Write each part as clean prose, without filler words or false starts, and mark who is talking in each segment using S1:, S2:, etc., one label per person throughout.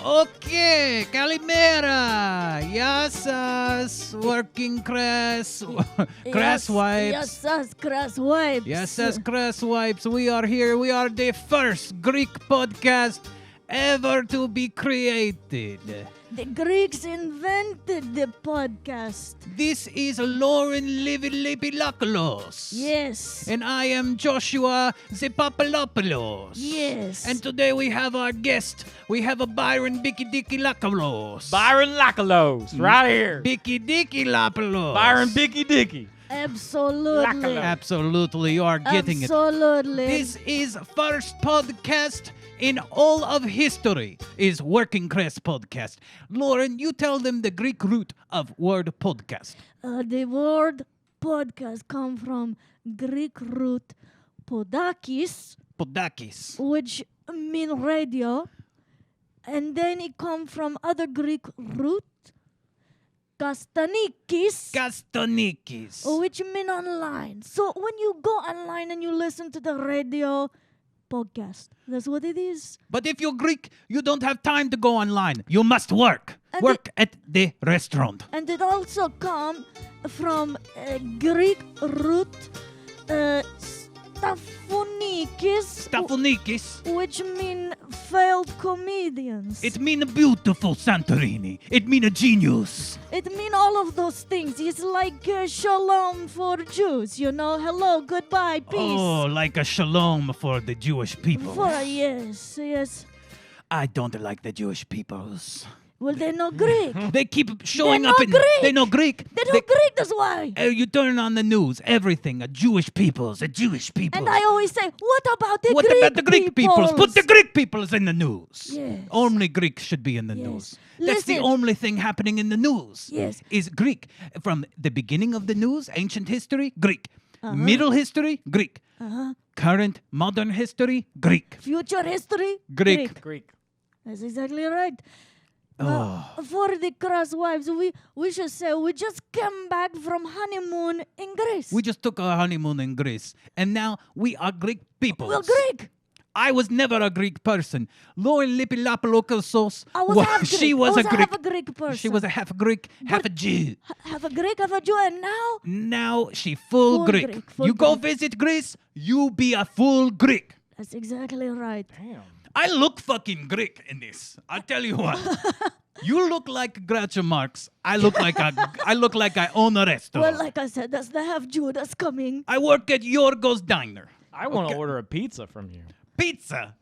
S1: Okay, Calimera. Yasas, working Crass. Crass wipes.
S2: Yes, Crass wipes.
S1: Yes, Crass wipes. We are here. We are the first Greek podcast ever to be created.
S2: The Greeks invented the podcast.
S1: This is Lauren Livilipilaklos.
S2: Yes.
S1: And I am Joshua Zepapalopoulos.
S2: Yes.
S1: And today we have our guest. We have a Byron Bikidikilakalos.
S3: Byron Lakalos, right here.
S1: Bikidikilakalos.
S3: Byron Bicky Dicky.
S2: Absolutely.
S1: Absolutely, you are getting
S2: Absolutely.
S1: This is first podcast in all of history is Working Crass Podcast. Lauren, you tell them the Greek root of word podcast.
S2: The word podcast come from Greek root podakis,
S1: Podakis.
S2: which mean radio, and then it come from other Greek root kastanikis,
S1: Kastonikis.
S2: which mean online. So when you go online and you listen to the radio podcast, that's what it is.
S1: But if you're Greek, you don't have time to go online. You must work.
S2: And
S1: Work at the restaurant.
S2: And it also come from Greek root staphonikis,
S1: Staphonikis.
S2: which mean failed comedians.
S1: It mean a beautiful Santorini. It mean a genius.
S2: It mean all of those things. It's like shalom for Jews, you know. Hello, goodbye, peace.
S1: Oh, like a shalom for the Jewish people.
S2: Yes.
S1: I don't like the Jewish peoples.
S2: Well, they're not Greek.
S1: They keep showing
S2: They're
S1: up
S2: not
S1: in.
S2: Greek.
S1: They know Greek.
S2: They're not Greek, that's why.
S1: You turn on the news, everything, a Jewish peoples.
S2: And I always say, what about the
S1: What
S2: Greek
S1: about the Greek peoples? Put the Greek peoples in the news.
S2: Yes.
S1: Only Greeks should be in the
S2: Yes.
S1: news. That's the
S2: Listen.
S1: only thing happening in the news.
S2: Yes.
S1: Is Greek. From the beginning of the news, ancient history, Greek. Middle history, Greek. Current modern history, Greek.
S2: Future history,
S1: Greek.
S3: Greek.
S2: That's exactly right. For the Crass wives, we should say we just came back from honeymoon in Greece.
S1: We just took our honeymoon in Greece, and now we are Greek peoples.
S2: We're Greek.
S1: I was never a Greek person. Lauren Lipilapalokosos,
S2: I was half Greek.
S1: she was a Greek.
S2: half a Greek person.
S1: She was a half Greek, half a Jew.
S2: half a Greek, half a Jew, and now
S1: Now she full Greek.
S2: Greek, full
S1: You go
S2: Greek.
S1: visit Greece, you be a full Greek.
S2: that's exactly right.
S3: Damn.
S1: I look fucking Greek in this. I'll tell you what. You look like Groucho Marx. I look like I own a restaurant.
S2: Well, like I said, that's the half Jew that's coming.
S1: I work at Yorgos Diner.
S3: I want to
S1: Okay.
S3: order a pizza from you.
S1: Pizza.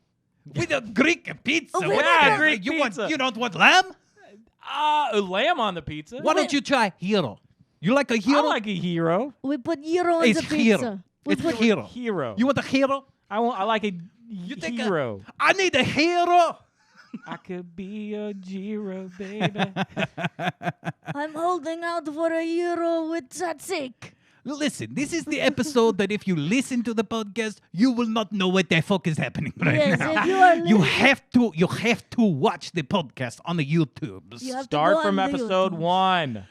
S1: With a Greek pizza.
S2: Oh,
S1: What
S2: yeah,
S1: is it?
S3: Greek
S1: you
S3: pizza.
S1: You don't want lamb?
S3: A lamb on the pizza.
S1: Why don't you try hero? You like a hero?
S3: I like a hero.
S2: We put gyro in
S1: It's
S2: the pizza.
S1: hero.
S2: We
S1: It's
S2: put
S1: hero.
S3: Hero.
S1: You want a hero?
S3: I like a
S1: think
S3: hero.
S1: I need a hero.
S3: I could be a Giro, baby.
S2: I'm holding out for a euro with tzatziki.
S1: Listen, this is the episode that if you listen to the podcast, you will not know what the fuck is happening right
S2: Yes,
S1: now.
S2: if you are
S1: You
S2: listening-
S1: have to watch the podcast on the YouTube.
S2: You have to
S3: Start
S2: go
S3: from
S2: on the
S3: episode
S2: YouTube.
S3: 1.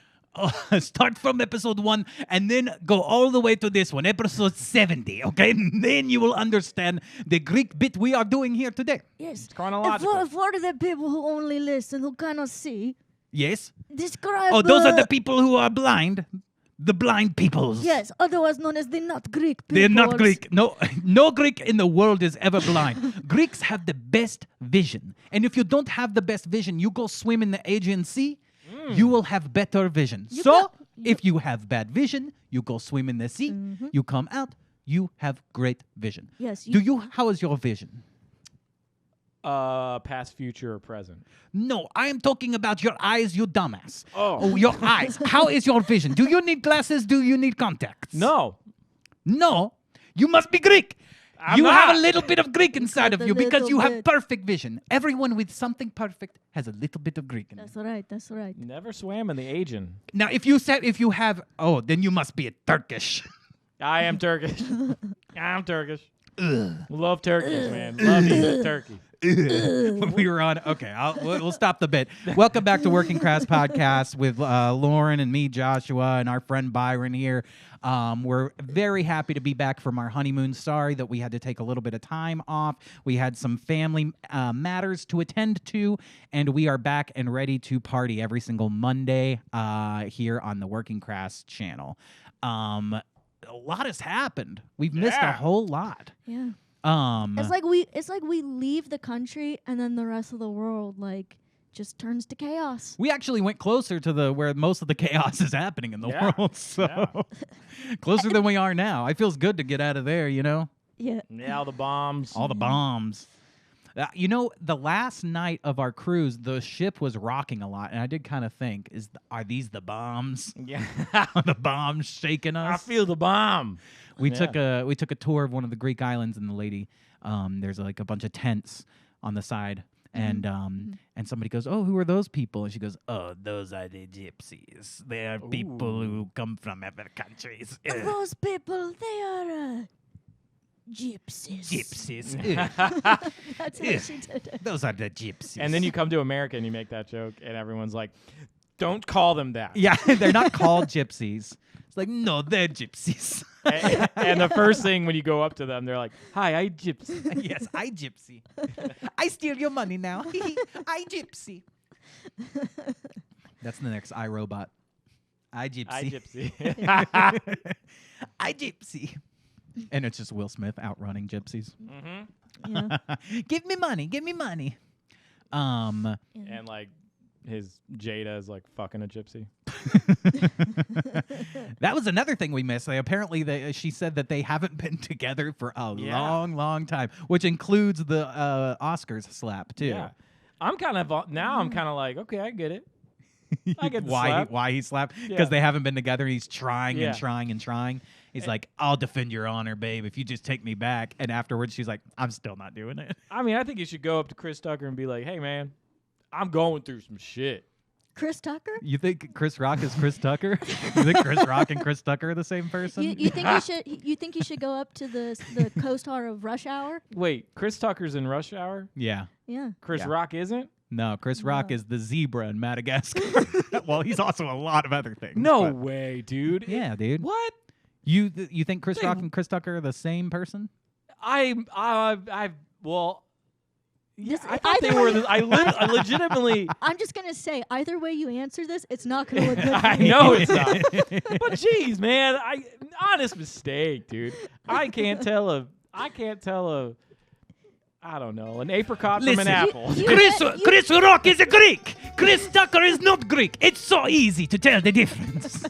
S1: Start from episode 1 and then go all the way to this one, episode 70, okay? And then you will understand the Greek bit we are doing here today.
S2: Yes.
S3: chronological.
S2: And for the people who only listen, who cannot see,
S1: Yes?
S2: describe.
S1: Oh, those are the people who are blind. The blind peoples.
S2: Yes, otherwise known as the not Greek people.
S1: They're not Greek. No Greek in the world is ever blind. Greeks have the best vision. And if you don't have the best vision, you go swim in the Aegean Sea, you will have better vision. If you have bad vision, you go swim in the sea, you come out, you have great vision.
S2: Yes.
S1: How is your vision?
S3: Past, future, or present.
S1: No, I am talking about your eyes, you dumbass.
S3: Oh.
S1: Your eyes. How is your vision? Do you need glasses? Do you need contacts?
S3: No.
S1: No, you must be Greek.
S3: I'm
S1: You have a
S3: not.
S1: little bit of Greek inside of
S2: Got a
S1: you because
S2: little
S1: you have
S2: bit.
S1: perfect vision. Everyone with something perfect has a little bit of Greek in
S2: That's
S1: them.
S2: right. That's right.
S3: Never swam in the Aegean.
S1: Now, if you have, then you must be a Turkish.
S3: I am Turkish. I'm Turkish. Love turkeys, man. Love eating turkey.
S1: when we were on. Okay, we'll stop the bit. Welcome back to Working Crass Podcast with Lauren and me, Joshua, and our friend Byron here. We're very happy to be back from our honeymoon. Sorry that we had to take a little bit of time off. We had some family matters to attend to, and we are back and ready to party every single Monday here on the Working Crass channel. A lot has happened. We've missed a whole lot.
S2: Yeah. It's like we leave the country and then the rest of the world just turns to chaos.
S1: We actually went closer to where most of the chaos is happening in the world. So closer than we are now. It feels good to get out of there, you know?
S2: Yeah.
S3: Yeah, all the bombs.
S1: All the bombs. The last night of our cruise, the ship was rocking a lot, and I did kind of think, are these the bombs?
S3: Yeah.
S1: Are the bombs shaking us?
S3: I feel the bomb.
S1: We took a tour of one of the Greek islands, and the lady, there's like a bunch of tents on the side, and somebody goes, "Oh, who are those people?" And she goes, "Oh, those are the gypsies. They are people who come from other countries."
S2: Those people, they are gypsies.
S1: Gypsies.
S2: That's how she did it.
S1: Those are the gypsies.
S3: And then you come to America and you make that joke, and everyone's like, "Don't call them that."
S1: Yeah, they're not called gypsies. It's like, no, they're gypsies.
S3: And the first thing when you go up to them, they're like, "Hi, I gypsy."
S1: Yes, I gypsy. I steal your money now. I gypsy. That's the next iRobot. I gypsy.
S3: I gypsy.
S1: I gypsy. And it's just Will Smith outrunning gypsies.
S3: Mm-hmm.
S2: Yeah.
S1: Give me money. Give me money.
S3: And like his Jada is like fucking a gypsy.
S1: That was another thing we missed. She said that they haven't been together for a long, long time, which includes the Oscars slap too.
S3: Yeah. I'm kind of like, okay, I get it. I get the slap.
S1: Why he slapped? Because they haven't been together. He's trying and
S3: Yeah.
S1: trying and trying. He's like, "I'll defend your honor, babe, if you just take me back." And afterwards, she's like, "I'm still not doing it."
S3: I mean, I think you should go up to Chris Tucker and be like, "Hey, man, I'm going through some shit."
S2: Chris Tucker?
S1: You think Chris Rock is Chris Tucker? You think Chris Rock and Chris Tucker are the same person?
S2: You think you should go up to the co-star of Rush Hour?
S3: Wait, Chris Tucker's in Rush Hour?
S1: Yeah.
S2: Yeah.
S3: Chris Rock isn't?
S1: No, Chris Rock is the zebra in Madagascar. Well, he's also a lot of other things.
S3: No
S1: but-
S3: way, dude.
S1: Yeah, dude.
S3: What?
S1: You think Chris Rock and Chris Tucker are the same person?
S3: Well, yeah,
S2: This-
S3: I thought they were. I legitimately.
S2: I'm just gonna say, either way you answer this, it's not gonna look good.
S3: I
S2: For you.
S3: know it's not. But jeez, man, honest mistake, dude. I can't tell a. I don't know, an apricot from an apple.
S1: Chris Rock is a Greek. Chris Tucker is not Greek. It's so easy to tell the difference.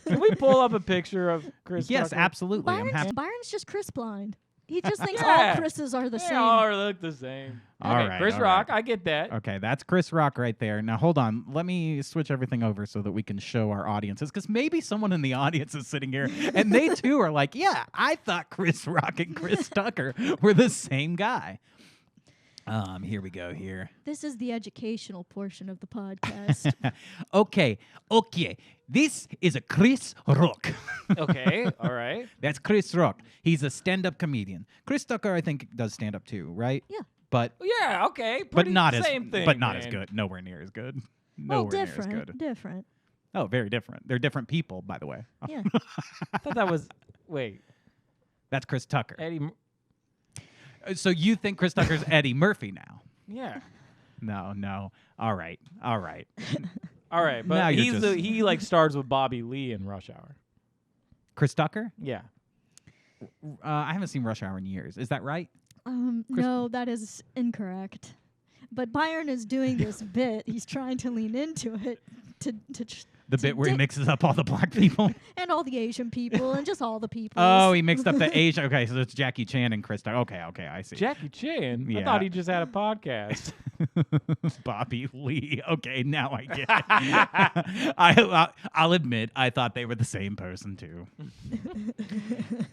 S3: Can we pull up a picture of Chris
S1: Yes,
S3: Tucker?
S1: absolutely. I'm happy.
S2: Byron's just Chris blind. He just thinks
S3: Yeah.
S2: all Chris's are the
S3: They
S2: same.
S3: all look the same.
S1: All
S3: Okay,
S1: right,
S3: Chris
S1: all
S3: Rock,
S1: right.
S3: I get that.
S1: Okay, that's Chris Rock right there. Now, hold on. Let me switch everything over so that we can show our audiences, because maybe someone in the audience is sitting here, and they, too, are like, yeah, I thought Chris Rock and Chris Tucker were the same guy. Here we go here.
S2: This is the educational portion of the podcast.
S1: Okay. This is a Chris Rock.
S3: Okay, all right.
S1: That's Chris Rock. He's a stand-up comedian. Chris Tucker, I think, does stand-up too, right?
S2: Yeah.
S1: But
S3: Yeah, okay.
S1: but not
S3: same
S1: as
S3: thing,
S1: but not as
S3: man.
S1: good. Nowhere near as good.
S2: Well,
S1: Nowhere near as
S2: different.
S1: good.
S2: Different.
S1: Oh, very different. They're different people, by the way.
S2: Yeah.
S3: I thought that was. Wait,
S1: That's Chris Tucker.
S3: Eddie.
S1: So you think Chris Tucker's Eddie Murphy now?
S3: Yeah.
S1: No. All right.
S3: All right,
S1: Now
S3: but
S1: you're just-
S3: he like stars with Bobby Lee in Rush Hour.
S1: Chris Tucker?
S3: Yeah.
S1: I haven't seen Rush Hour in years. Is that right?
S2: No, that is incorrect. But Byron is doing this bit. He's trying to lean into it
S1: The bit where he mixes up all the black people?
S2: and all the Asian people and just all the people.
S1: Oh, he mixed up the Asian. Okay, so it's Jackie Chan and Chris Tucker. Okay, I see.
S3: Jackie Chan. I
S1: Yeah.
S3: thought he just had a podcast.
S1: Bobby Lee. Okay, now I get it. I'll admit, I thought they were the same person too.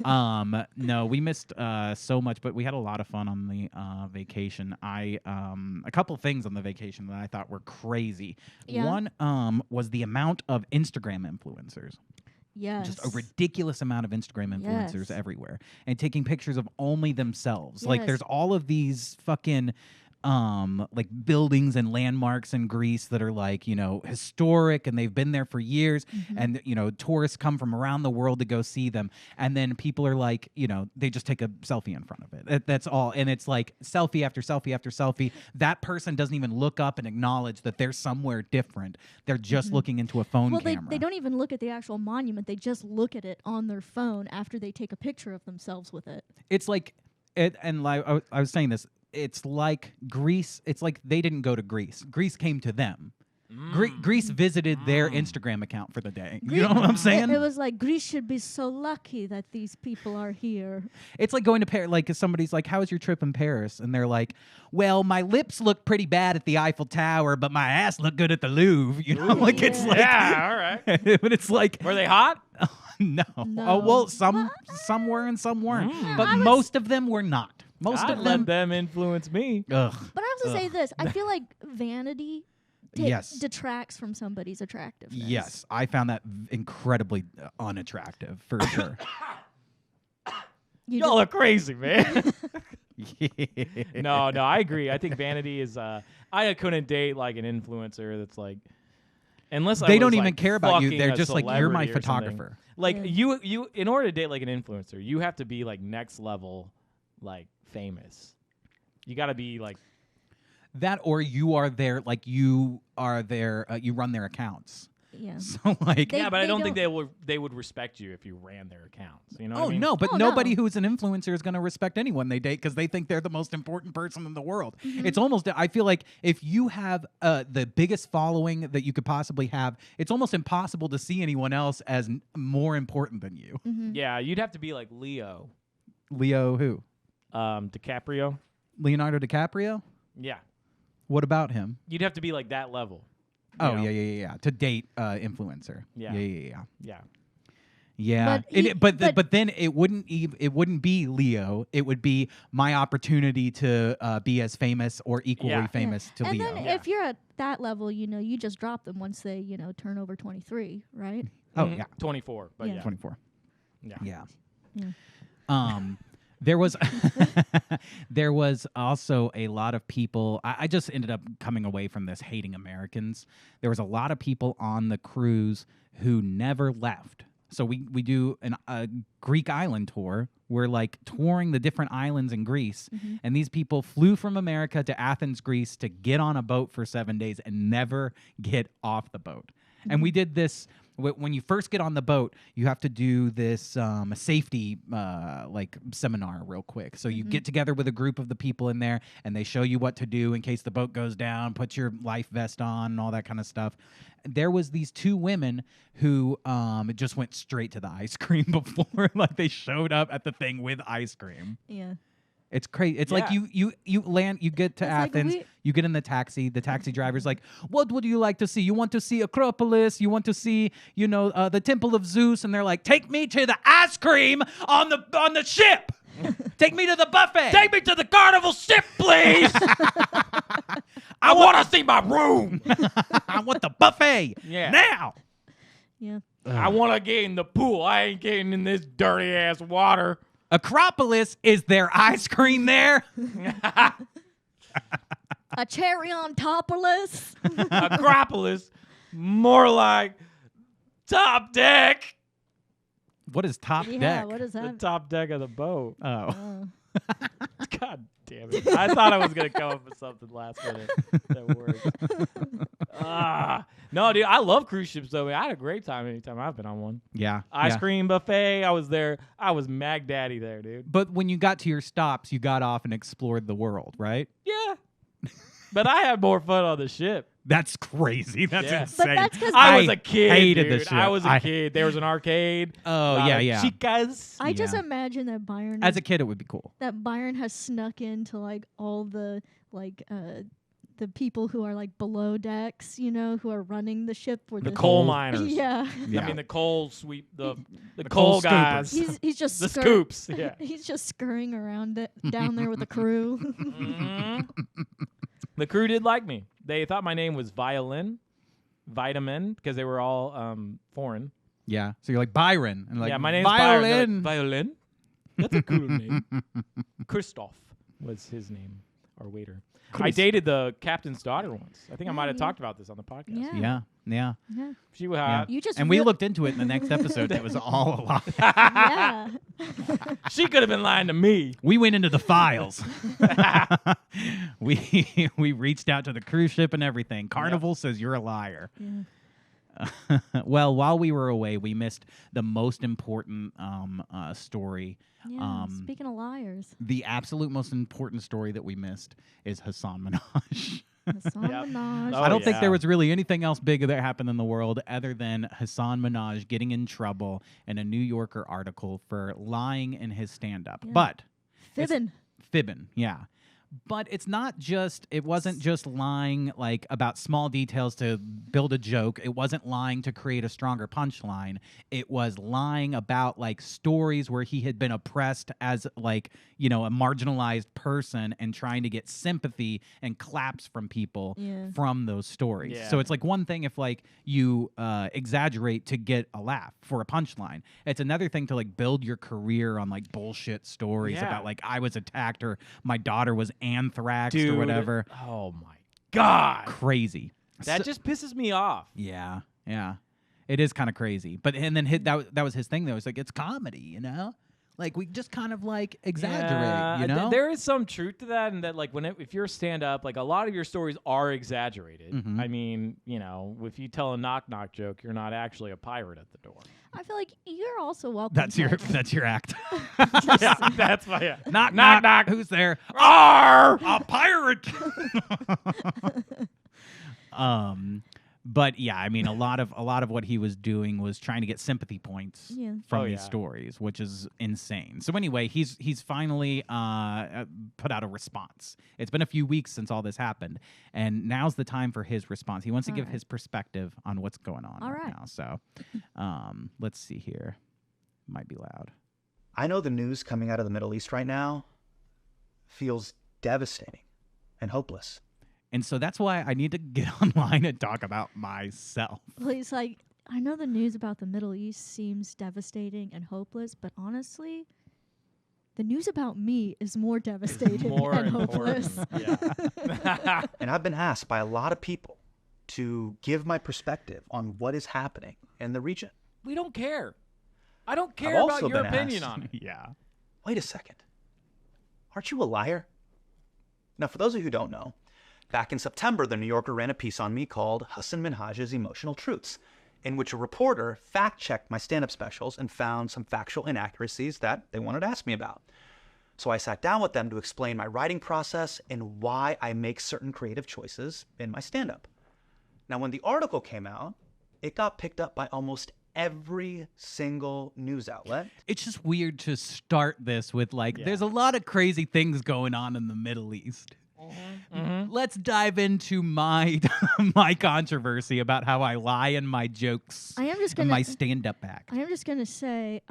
S1: No, we missed so much, but we had a lot of fun on the vacation. A couple things on the vacation that I thought were crazy.
S2: Yeah.
S1: One was the amount of Instagram influencers.
S2: Yes.
S1: Just a ridiculous amount of Instagram influencers
S2: Yes.
S1: everywhere and taking pictures of only themselves. Like
S2: Yes.
S1: there's all of these fucking like buildings and landmarks in Greece that are like, historic and they've been there for years and tourists come from around the world to go see them, and then people are like, they just take a selfie in front of it. That's all. And it's like selfie after selfie after selfie. That person doesn't even look up and acknowledge that they're somewhere different. They're just looking into a phone
S2: Well,
S1: camera.
S2: they don't even look at the actual monument. They just look at it on their phone after they take a picture of themselves with it.
S1: It's like I was saying this. It's like Greece. It's like they didn't go to Greece. Greece came to them. Greece visited their Instagram account for the day. You know what I'm saying?
S2: It was like, Greece should be so lucky that these people are here.
S1: It's like going to Paris. Like if somebody's like, "How was your trip in Paris?" and they're like, "Well, my lips look pretty bad at the Eiffel Tower, but my ass looked good at the Louvre." Like it's like,
S3: Yeah, all right.
S1: but it's like,
S3: Were they hot?
S1: no.
S2: No.
S1: Oh well, some were and some weren't, but most of them were not. Most
S3: I'd
S1: of
S3: let
S1: them.
S3: them influence me.
S1: Ugh.
S2: But I have to say this. I feel like vanity
S1: Yes.
S2: detracts from somebody's attractiveness.
S1: Yes, I found that incredibly unattractive for sure.
S2: You
S3: Y'all
S2: don't-
S3: are crazy, man. No, I agree. I think vanity is. I couldn't date like an influencer that's like, unless
S1: They
S3: I
S1: don't
S3: was,
S1: even
S3: like,
S1: care about you.
S3: fucking
S1: They're
S3: a
S1: just like, you're my
S3: celebrity or something.
S1: photographer.
S3: Like
S2: Yeah.
S3: you, in order to date like an influencer, you have to be like next level, like famous. You got to be like.
S1: That or you are their you run their accounts.
S2: Yeah.
S1: So like
S2: They-
S3: Yeah, but I don't think
S2: don't-
S3: they would respect you if you ran their accounts. You know?
S1: oh
S3: what I mean?
S1: no, but
S2: Oh,
S1: nobody
S2: no.
S1: who's an influencer is going to respect anyone they date because they think they're the most important person in the world. It's almost, I feel like if you have the biggest following that you could possibly have, it's almost impossible to see anyone else as more important than you.
S3: Yeah, you'd have to be like Leo,
S1: Leo who?
S3: DiCaprio.
S1: Leonardo DiCaprio?
S3: Yeah,
S1: What about him?
S3: you'd have to be like that level.
S1: Oh,
S3: know?
S1: yeah. To date influencer.
S3: Yeah.
S1: Yeah.
S3: Yeah.
S1: Yeah,
S2: But he-
S1: but then it wouldn't be Leo. It would be my opportunity to be as famous or equally
S3: Yeah.
S1: famous to
S2: and
S1: Leo.
S2: then
S3: Yeah.
S2: if you're at that level, you just drop them once they, turn over 23, right?
S1: Oh
S3: Mhm.
S1: yeah,
S3: 24. But
S2: Yeah.
S3: yeah.
S1: 24.
S3: Yeah.
S1: Yeah. There was there was also a lot of people. I just ended up coming away from this hating Americans. There was a lot of people on the cruise who never left. So we do a Greek island tour. We're like touring the different islands in Greece, and these people flew from America to Athens, Greece, to get on a boat for 7 days and never get off the boat. And we did this. When you first get on the boat, you have to do this safety seminar real quick. So you get together with a group of the people in there, and they show you what to do in case the boat goes down. Put your life vest on, and all that kind of stuff. There was these two women who just went straight to the ice cream before, like they showed up at the thing with ice cream.
S2: Yeah.
S1: It's crazy. It's like
S3: Yeah.
S1: you land, you get to
S2: It's like
S1: Athens, you get in the taxi. The taxi driver's like, "What would you like to see? You want to see Acropolis? You want to see, the Temple of Zeus?" And they're like, "Take me to the ice cream on the ship. Take me to the buffet.
S3: Take me to the carnival ship, please. I want to see my room.
S1: I want the buffet
S3: Yeah.
S1: now."
S2: Yeah.
S3: I want to get in the pool. I ain't getting in this dirty ass water.
S1: Acropolis, is there ice cream there?
S2: A cherry on topless.
S3: Acropolis, more like top deck.
S1: What is top
S2: Yeah,
S1: deck?
S2: what is
S3: The
S2: that?
S3: top deck of the boat.
S1: Oh.
S2: Oh.
S3: God damn it. I thought I was going to come up with something last minute that worked. No, dude, I love cruise ships, though. Man. I had a great time anytime I've been on one.
S1: Yeah.
S3: Ice
S1: yeah.
S3: cream buffet. I was there. I was Mag Daddy there, dude.
S1: But when you got to your stops, you got off and explored the world, right?
S3: Yeah. But I had more fun on the ship.
S1: That's crazy. That's
S3: Yeah.
S1: insane.
S2: But that's 'cause
S3: I was a kid,
S1: hated
S3: dude.
S1: the ship.
S3: I was a kid. There was an arcade.
S1: Oh,
S3: lot
S1: yeah,
S3: of
S1: yeah.
S3: Chicas.
S2: I just
S1: Yeah.
S2: imagine that Byron
S1: As a kid, it would be cool.
S2: has snuck into like all the the people who are like below decks, who are running the ship for
S3: The coal miners.
S2: Yeah.
S1: Yeah.
S3: I mean, the coal sweep, the
S1: coal
S3: coal guys.
S2: He's just
S3: The
S2: scur-
S3: scoops, yeah.
S2: He's just scurrying around it down there with the crew.
S3: Mhm. The crew did like me. They thought my name was Vitamin, because they were all foreign.
S1: Yeah. So you're like Byron. And like,
S3: yeah, my name's
S1: Violin.
S3: Byron. They're like, Violin? That's a cool name. Christoph was his name, our waiter. I dated the captain's daughter once. I think I might have talked about this on the podcast.
S2: Yeah.
S1: Yeah.
S3: She was hot.
S2: You just
S1: And we looked into it in the next episode. It was all a lie.
S2: yeah.
S3: She could have been lying to me.
S1: We went into the files. we reached out to the cruise ship and everything. Carnival says you're a liar.
S2: Yeah.
S1: Well, while we were away, we missed the most important story.
S2: Yeah. Speaking of liars.
S1: The absolute most important story that we missed is Hasan Minhaj.
S2: Hasan Minhaj.
S3: Oh,
S1: I don't think
S3: yeah.
S1: there was really anything else big that happened in the world other than Hasan Minhaj getting in trouble in a New Yorker article for lying in his stand-up.
S2: Yeah.
S1: But
S2: Fibbing.
S1: yeah. But it wasn't just lying like about small details to build a joke. It wasn't lying to create a stronger punchline. It was lying about like stories where he had been oppressed as like, a marginalized person and trying to get sympathy and claps from people from those stories.
S3: Yeah.
S1: So it's like one thing if like you exaggerate to get a laugh for a punchline. It's another thing to like build your career on like bullshit stories about like I was attacked or my daughter was anthraxed or whatever.
S3: Oh my God.
S1: Crazy.
S3: That just pisses me off.
S1: Yeah. It is kind of crazy. But and then that was his thing though. It's like it's comedy, Like we just kind of like exaggerate,
S3: There is some truth to that, and that like if you're stand up, like a lot of your stories are exaggerated.
S1: Mhm.
S3: I mean, if you tell a knock knock joke, you're not actually a pirate at the door.
S2: I feel like you're also welcome.
S1: That's your act.
S3: Yeah, that's my
S1: knock,
S3: knock,
S1: knock. Who's there?
S3: Arr!
S1: A pirate. But yeah, I mean, a lot of what he was doing was trying to get sympathy points from these stories, which is insane. So anyway, he's finally put out a response. It's been a few weeks since all this happened, and now's the time for his response. He wants to give his perspective on what's going on right now. So let's see here. Might be loud.
S4: I know the news coming out of the Middle East right now feels devastating and hopeless.
S1: And so that's why I need to get online and talk about myself.
S2: Well, he's like, I know the news about the Middle East seems devastating and hopeless, but honestly, the news about me is more devastating
S3: more
S2: and hopeless.
S3: Yeah.
S4: And I've been asked by a lot of people to give my perspective on what is happening in the region.
S3: We don't care. I don't care
S4: I've
S3: about
S4: also
S3: your
S4: been
S3: opinion
S4: asked-
S3: on it.
S1: Yeah.
S4: Wait a second. Aren't you a liar? Now, for those of you who don't know, back in September, the New Yorker ran a piece on me called Hasan Minhaj's Emotional Truths, in which a reporter fact-checked my stand-up specials and found some factual inaccuracies that they wanted to ask me about. So I sat down with them to explain my writing process and why I make certain creative choices in my stand-up. Now, when the article came out, it got picked up by almost every single news outlet.
S1: It's just weird to start this with there's a lot of crazy things going on in the Middle East.
S3: Mm-hmm.
S1: Let's dive into my my controversy about how I lie in my jokes and my stand-up act.
S2: I am just going to say,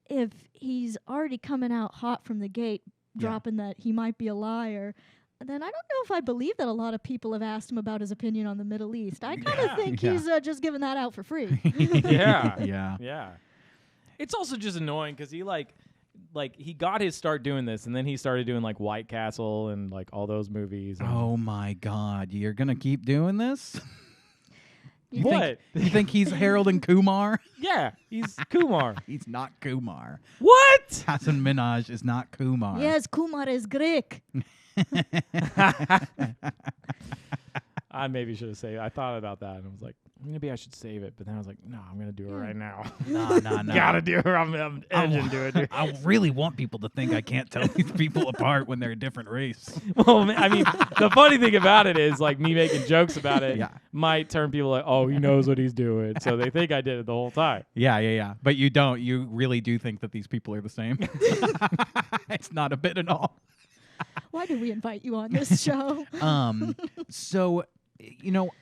S2: if he's already coming out hot from the gate, dropping that he might be a liar, then I don't know if I believe that a lot of people have asked him about his opinion on the Middle East. I kind of think he's just giving that out for free.
S3: Yeah. It's also just annoying because he he got his start doing this, and then he started doing like White Castle and like all those movies. And
S1: Oh my God, you're gonna keep doing this? You
S3: What?
S1: You think he's Harold and Kumar?
S3: Yeah, he's Kumar.
S1: He's not Kumar.
S3: What?
S1: Hasan Minhaj is not Kumar.
S2: Yes, Kumar is Greek.
S3: I maybe should have saved it. I thought about that and I was like, maybe I should save it. But then I was like, no, I'm going to do it right now.
S1: No.
S3: Gotta do it. I'm edging to it. Dude.
S1: I really want people to think I can't tell these people apart when they're a different race.
S3: Well, I mean, the funny thing about it is like me making jokes about it might turn people like, oh, he knows what he's doing. So they think I did it the whole time.
S1: Yeah. But you don't. You really do think that these people are the same. It's not a bit at all.
S2: Why did we invite you on this show?
S1: So,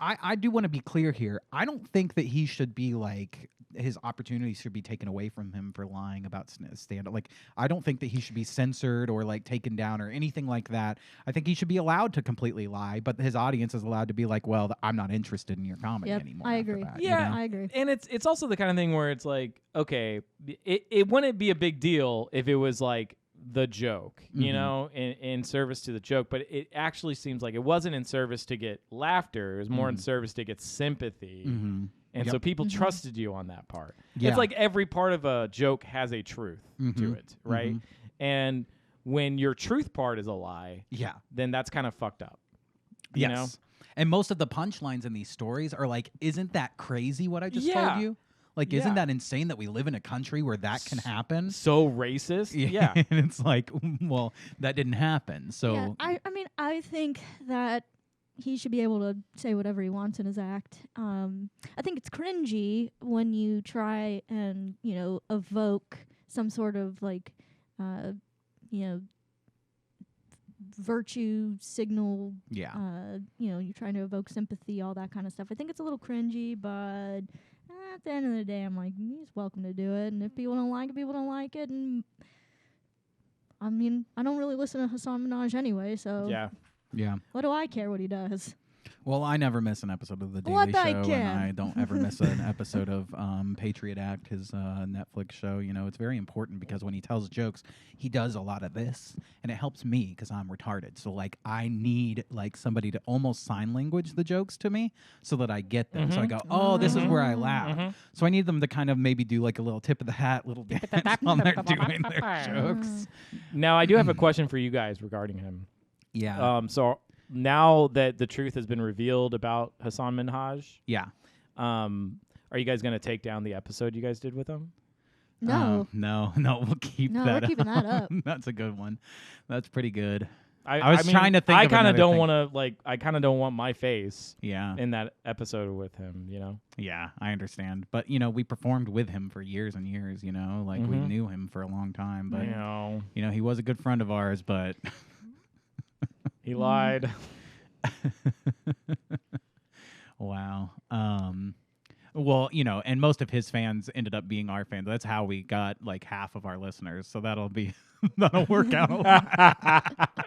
S1: I do want to be clear here. I don't think that he should be like his opportunities should be taken away from him for lying about stand-up. Like, I don't think that he should be censored or like taken down or anything like that. I think he should be allowed to completely lie, but his audience is allowed to be like, well, I'm not interested in your comedy
S2: Yep,
S1: anymore.
S2: I
S1: after
S2: agree.
S1: that,
S3: Yeah.
S1: you know?
S2: I agree.
S3: And it's also the kind of thing where it's like, okay, it wouldn't be a big deal if it was like the joke, you know, in service to the joke, but it actually seems like it wasn't in service to get laughter. It was more in service to get sympathy. And so people trusted you on that part.
S1: Yeah.
S3: It's like every part of a joke has a truth to it, right? And when your truth part is a lie,
S1: Yeah.
S3: then that's kind of fucked up. You know?
S1: And most of the punchlines in these stories are like, isn't that crazy what I just
S3: Yeah.
S1: told you? Like,
S3: Yeah.
S1: isn't that insane that we live in a country where that can happen?
S3: So racist. Yeah.
S1: And it's like, well, that didn't happen. So
S2: Yeah, I mean, I think that he should be able to say whatever he wants in his act. I think it's cringy when you try and, you know, evoke some sort of like, you know, virtue signal.
S1: yeah.
S2: You know, you're trying to evoke sympathy, all that kind of stuff. I think it's a little cringy, but at the end of the day, I'm like, he's welcome to do it. And if people don't like it, people don't like it. And I mean, I don't really listen to Hasan Minhaj anyway, so
S3: Yeah.
S1: Yeah.
S2: what do I care what he does?
S1: Well, I never miss an episode of The Daily
S2: What
S1: Show,
S2: I can.
S1: and I don't ever miss an episode of Patriot Act, his Netflix show. You know, it's very important because when he tells jokes, he does a lot of this, and it helps me because I'm retarded. So, like, I need, like, somebody to almost sign language the jokes to me so that I get them. So I go, oh, this is where I laugh. So I need them to kind of maybe do, like, a little tip of the hat, little dance while they're doing their jokes.
S3: Now, I do have a question for you guys regarding him.
S1: Yeah.
S3: So now that the truth has been revealed about Hasan Minhaj,
S1: Yeah.
S3: are you guys going to take down the episode you guys did with him?
S2: No.
S1: No, we'll keep
S2: No,
S1: that
S2: we're keeping that up.
S1: That's a good one. That's pretty good.
S3: I
S1: was
S3: mean,
S1: trying to think
S3: I
S1: of
S3: kind of
S1: another
S3: don't
S1: thing.
S3: want to I kind of don't want my face
S1: Yeah.
S3: in that episode with him. You know.
S1: Yeah, I understand. But, you know, we performed with him for years and years, you know, like we knew him for a long time. But,
S3: You know,
S1: you know, he was a good friend of ours, but
S3: he lied.
S1: wow. Well, you know, and most of his fans ended up being our fans. That's how we got like half of our listeners. So that'll work out a lot.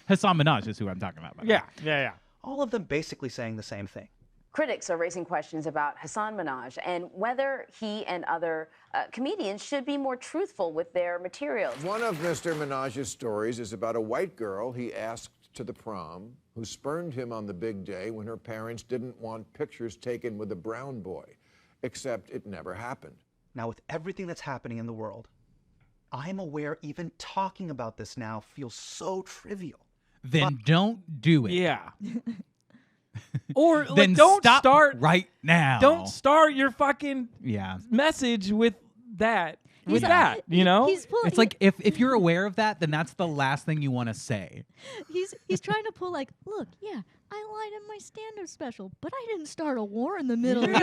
S1: Hasan Minhaj is who I'm talking about. by the way.
S3: Yeah.
S4: All of them basically saying the same thing.
S5: Critics are raising questions about Hasan Minhaj and whether he and other comedians should be more truthful with their materials.
S6: One of Mr. Minaj's stories is about a white girl he asked to the prom who spurned him on the big day when her parents didn't want pictures taken with a brown boy, except it never happened.
S4: Now, with everything that's happening in the world, I'm aware even talking about this now feels so trivial.
S1: Then don't do it.
S3: Yeah. Or
S1: Then
S3: don't
S1: stop
S3: start
S1: right now.
S3: Don't start your fucking
S1: Yeah.
S3: message with that. With
S2: He's-
S3: that, you know.
S2: He's pulling.
S1: It's like if you're aware of that, then that's the last thing you want to say.
S2: he's trying to pull like, look, yeah, I lied in my stand-up special, but I didn't start a war in the Middle East.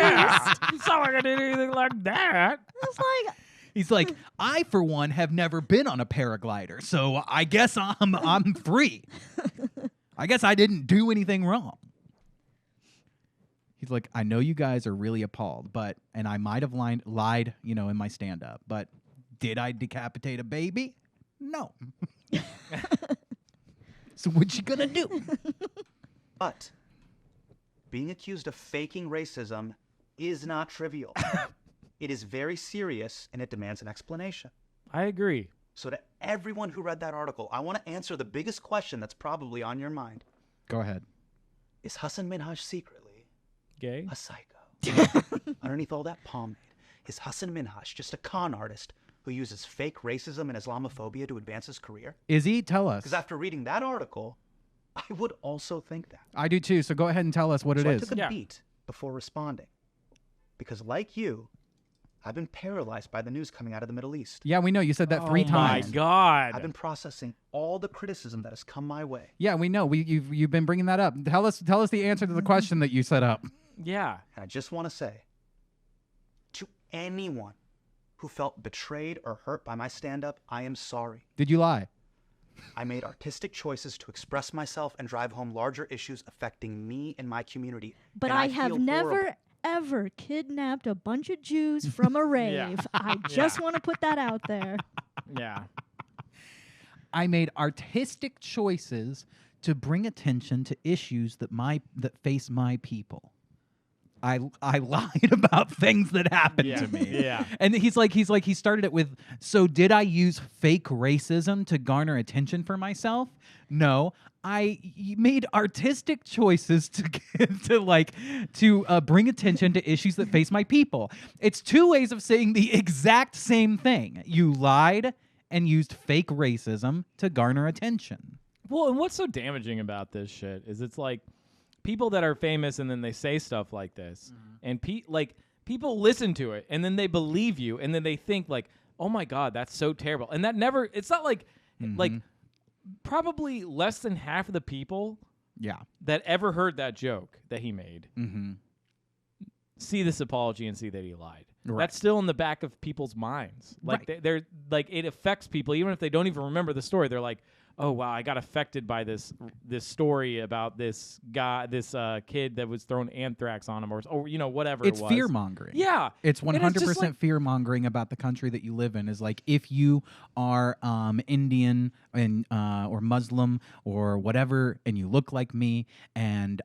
S3: It's not like I did anything like that.
S2: It's like,
S1: He's like, I for one have never been on a paraglider, so I guess I'm free. I guess I didn't do anything wrong. He's like, I know you guys are really appalled, and I might have lied, you know, in my stand-up, but did I decapitate a baby? No. So what you gonna do?
S4: But being accused of faking racism is not trivial. It is very serious, and it demands an explanation.
S3: I agree.
S4: So to everyone who read that article, I want to answer the biggest question that's probably on your mind.
S1: Go ahead.
S4: Is Hasan Minhaj secretly
S3: Gay.
S4: a psycho? Underneath all that pomade, is Hasan Minhaj just a con artist who uses fake racism and Islamophobia to advance his career?
S1: Izzy, tell us.
S4: Because after reading that article, I would also think that.
S1: I do too, so go ahead and tell us what
S4: So
S1: it
S4: I
S1: is.
S4: took a
S3: Yeah.
S4: beat before responding. Because like you, I've been paralyzed by the news coming out of the Middle East.
S1: Yeah, we know. You said that 3 times.
S3: Oh my God.
S4: I've been processing all the criticism that has come my way.
S1: Yeah, we know. You've been bringing that up. Tell us the answer to the question that you set up.
S3: Yeah.
S4: And I just want to say to anyone who felt betrayed or hurt by my stand-up, I am sorry.
S1: Did you lie?
S4: I made artistic choices to express myself and drive home larger issues affecting me and my community.
S2: but
S4: and
S2: I have
S4: feel
S2: never,
S4: horrible.
S2: ever kidnapped a bunch of Jews from a rave. I just want to put that out there.
S3: Yeah.
S1: I made artistic choices to bring attention to issues that face my people. I lied about things that happened to me.
S3: Yeah.
S1: And he started it with, so did I use fake racism to garner attention for myself? No. I made artistic choices to bring attention to issues that face my people. It's two ways of saying the exact same thing. You lied and used fake racism to garner attention.
S3: Well, and what's so damaging about this shit is it's like people that are famous and then they say stuff like this, and people listen to it and then they believe you and then they think like, oh my God, that's so terrible. And that never, it's not like, like probably less than half of the people that ever heard that joke that he made see this apology and see that he lied.
S1: Right.
S3: That's still in the back of people's minds. Like they're like, it affects people even if they don't even remember the story. They're like, oh wow, I got affected by this story about this guy, this kid that was throwing anthrax on him, or whatever.
S1: It's
S3: it was.
S1: fear mongering.
S3: Yeah,
S1: it's
S3: And
S1: 100%
S3: just like,
S1: fear mongering about the country that you live in. Is like if you are Indian and or Muslim or whatever, and you look like me, and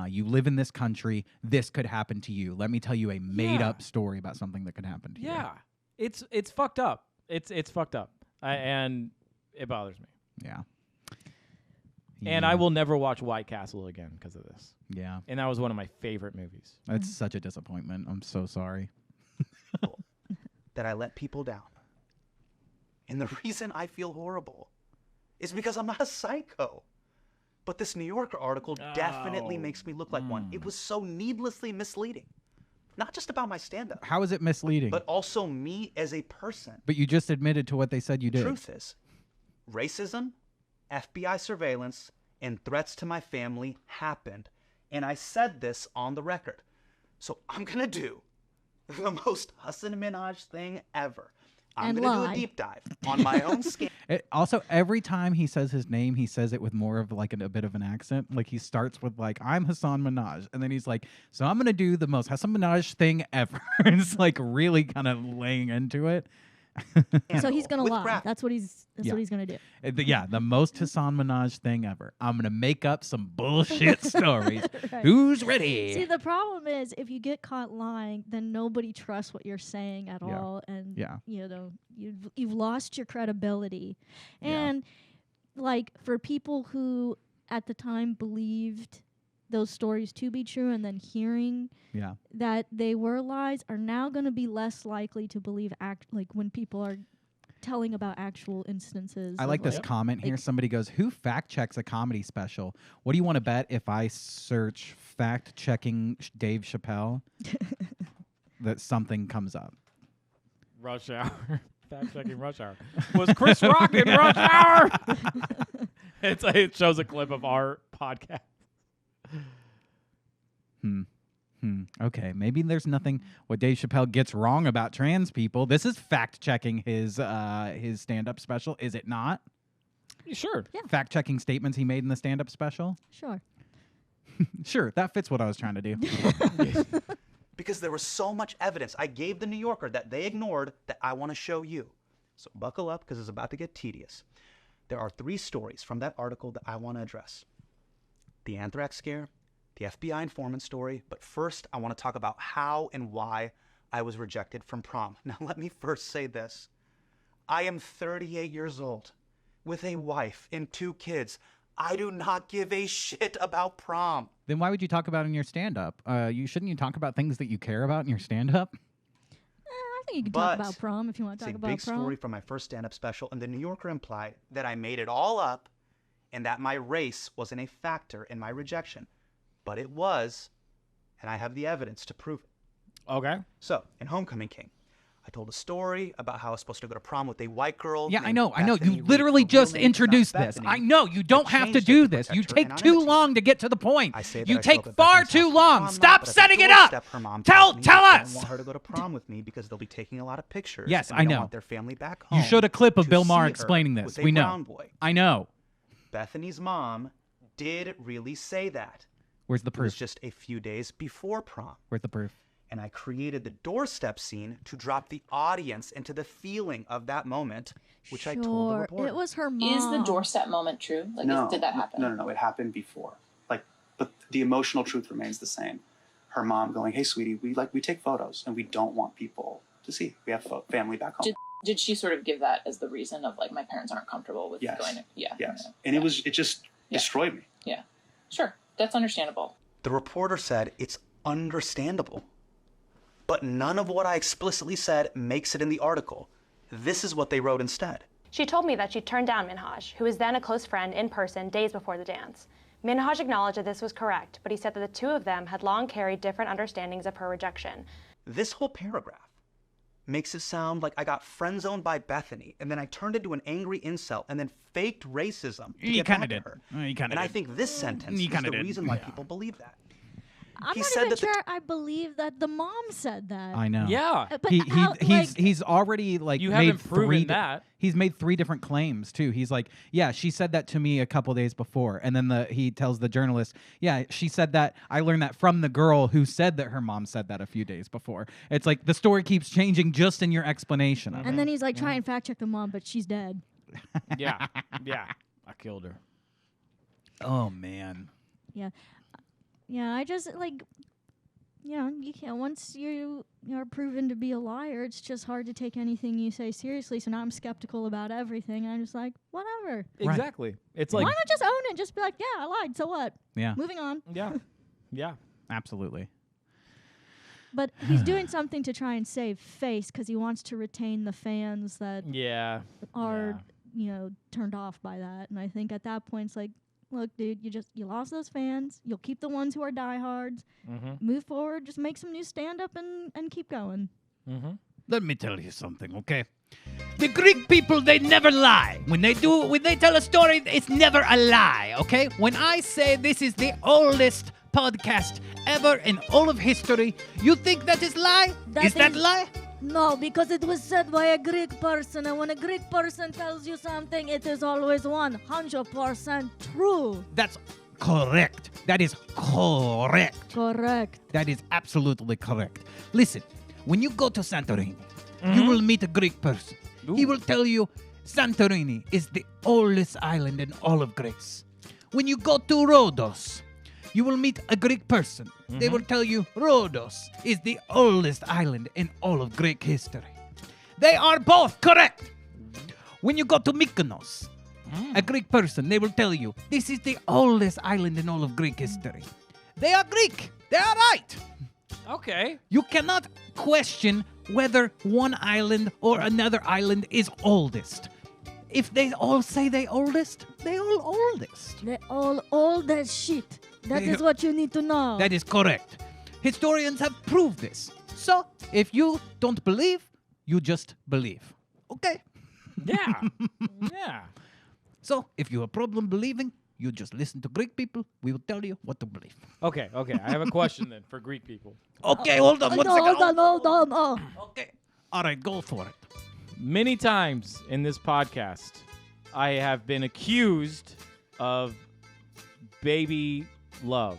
S1: you live in this country, this could happen to you. Let me tell you a made up story about something that could happen to you.
S3: Yeah, it's fucked up. It's fucked up, and it bothers me.
S1: Yeah.
S3: And I will never watch White Castle again because of this.
S1: Yeah.
S3: And that was one of my favorite movies.
S1: That's such a disappointment. I'm so sorry.
S4: That I let people down. And the reason I feel horrible is because I'm not a psycho. But this New Yorker article definitely makes me look like one. It was so needlessly misleading. Not just about my stand-up.
S1: How is it misleading?
S4: But also me as a person.
S1: But you just admitted to what they said you did.
S4: Truth is, racism, FBI surveillance, and threats to my family happened. And I said this on the record. So I'm going to do the most Hasan Minhaj thing ever. I'm going to do a deep dive on my own skin.
S1: Also, every time he says his name, he says it with more of like a bit of an accent. Like he starts with like, I'm Hasan Minhaj. And then he's like, so I'm going to do the most Hasan Minhaj thing ever. And it's like really kind of laying into it.
S2: So he's gonna lie.
S4: Crass.
S2: That's what he's gonna do.
S1: The most Hasan Minhaj thing ever. I'm gonna make up some bullshit stories.
S2: Right.
S1: Who's ready?
S2: See, the problem is if you get caught lying, then nobody trusts what you're saying at all, and you've lost your credibility. And like for people who at the time believed those stories to be true and then hearing that they were lies are now going to be less likely to believe like when people are telling about actual instances.
S1: I like this comment here. Somebody goes, who fact checks a comedy special? What do you want to bet if I search fact checking Dave Chappelle that something comes up?
S3: Rush Hour. Fact checking Rush Hour. Was Chris Rock in Rush Hour? It shows a clip of our podcast.
S1: Okay, maybe there's nothing what Dave Chappelle gets wrong about trans people. This is fact checking his stand-up special, is it not?
S3: Sure.
S2: Yeah.
S1: Fact checking statements he made in the stand-up special.
S2: Sure.
S1: Sure, that fits what I was trying to do.
S4: Because there was so much evidence I gave the New Yorker that they ignored that I want to show you. So buckle up because it's about to get tedious. There are 3 stories from that article that I want to address. The anthrax scare, the FBI informant story, but first I want to talk about how and why I was rejected from prom. Now let me first say this. I am 38 years old with a wife and 2 kids. I do not give a shit about prom.
S1: Then why would you talk about it in your stand-up? Shouldn't you talk about things that you care about in your stand-up?
S2: I think you can talk about prom if you want to talk about prom.
S4: It's a big story from my first stand-up special, and the New Yorker implied that I made it all up and that my race wasn't a factor in my rejection. But it was, and I have the evidence to prove it.
S3: Okay.
S4: So, in Homecoming King, I told a story about how I was supposed to go to prom with a white girl.
S1: Yeah, I know.
S4: Bethany
S1: You
S4: Reed.
S1: literally
S4: Her real
S1: just
S4: name is not
S1: introduced this.
S4: Bethany.
S1: I know. You don't
S4: I
S1: have to
S4: changed
S1: do
S4: it to
S1: this.
S4: protect
S1: You
S4: her
S1: take too
S4: anonymity.
S1: long to get to the point.
S4: I say that
S1: You
S4: I
S1: take
S4: felt that
S1: far
S4: Bethany's
S1: too
S4: house
S1: long.
S4: was
S1: Stop
S4: prom, but at
S1: setting
S4: the
S1: it up.
S4: doorstep, her mom
S1: Tell
S4: tells me that
S1: us.
S4: they don't want her to go to prom with me because they'll be taking a lot of pictures.
S1: Yes,
S4: and
S1: I
S4: they don't
S1: know.
S4: want their family back home.
S1: You showed a clip of
S4: to
S1: Bill
S4: see
S1: Maher
S4: her
S1: explaining this.
S4: with a
S1: We know.
S4: brown boy.
S1: I know.
S4: Bethany's mom did really say that.
S1: Where's the
S4: It was
S1: proof?
S4: just a few days before prom.
S1: Where's the proof?
S4: And I created the doorstep scene to drop the audience into the feeling of that moment, which I told the reporter.
S2: It was her mom.
S7: Is the doorstep moment true? Like, did that happen?
S8: No. It happened before. But the emotional truth remains the same. Her mom going, "Hey, sweetie, we take photos and we don't want people to see. We have family back home."
S7: Did she sort of give that as the reason of like, my parents aren't comfortable with going to,
S8: Yes.
S7: Yeah.
S8: And it just destroyed me.
S7: Yeah. Sure. That's understandable.
S4: The reporter said it's understandable. But none of what I explicitly said makes it in the article. This is what they wrote instead.
S9: She told me that she turned down Minhaj, who was then a close friend, in person days before the dance. Minhaj acknowledged that this was correct, but he said that the two of them had long carried different understandings of her rejection.
S4: This whole paragraph makes it sound like I got friend-zoned by Bethany, and then I turned into an angry incel, and then faked racism to get back at her. And I think this sentence is the reason why people believe that.
S2: I'm
S4: He
S2: not
S4: said
S2: even
S4: that the-
S2: sure I believe that the mom said that.
S1: I know.
S3: Yeah.
S2: But how,
S1: He's already like
S3: You
S1: made
S3: haven't proven
S1: three
S3: that.
S1: He's made 3 different claims too. He's like, yeah, she said that to me a couple days before, and then he tells the journalist, yeah, she said that. I learned that from the girl who said that her mom said that a few days before. It's like the story keeps changing just in your explanation of it.
S2: and then he's like, try and fact check the mom, but she's dead.
S3: Yeah. I killed her.
S1: Oh man.
S2: Yeah, I just like, you can't. Once you are proven to be a liar, it's just hard to take anything you say seriously. So now I'm skeptical about everything. I'm just like, whatever.
S3: Exactly. It's like
S2: Why not just own it? Just be like, yeah, I lied. So what?
S1: Yeah.
S2: Moving on.
S3: Yeah.
S1: Absolutely.
S2: But he's doing something to try and save face because he wants to retain the fans that
S3: Yeah.
S2: are, turned off by that. And I think at that point, it's like, look, dude, you lost those fans. You'll keep the ones who are diehards. Move forward. Just make some new stand-up and keep going.
S1: Let me tell you something, okay? The Greek people, they never lie. When they tell a story, it's never a lie, okay? When I say this is the oldest podcast ever in all of history, you think that is lie? Is that lie?
S2: No, because it was said by a Greek person, and when a Greek person tells you something, it is always 100% true.
S1: That's correct. That is correct.
S2: Correct.
S1: That is absolutely correct. Listen, when you go to Santorini, you will meet a Greek person. He will tell you Santorini is the oldest island in all of Greece. When you go to Rhodos, you will meet a Greek person. They will tell you Rhodos is the oldest island in all of Greek history. They are both correct. When you go to Mykonos, a Greek person, they will tell you this is the oldest island in all of Greek history. They are Greek. They are right.
S3: Okay.
S1: You cannot question whether one island or another island is oldest. If they all say they oldest, they all oldest.
S2: They all old as shit. That
S1: They-
S2: is what you need to know.
S1: That is correct. Historians have proved this. So, if you don't believe, you just believe. Okay?
S3: Yeah. Yeah.
S1: So, if you have a problem believing, you just listen to Greek people. We will tell you what to believe.
S3: Okay. I have a question then for Greek people.
S1: Okay, hold on one second.
S2: hold on. Oh.
S1: Okay. All right, go for it.
S3: Many times in this podcast, I have been accused of baby love.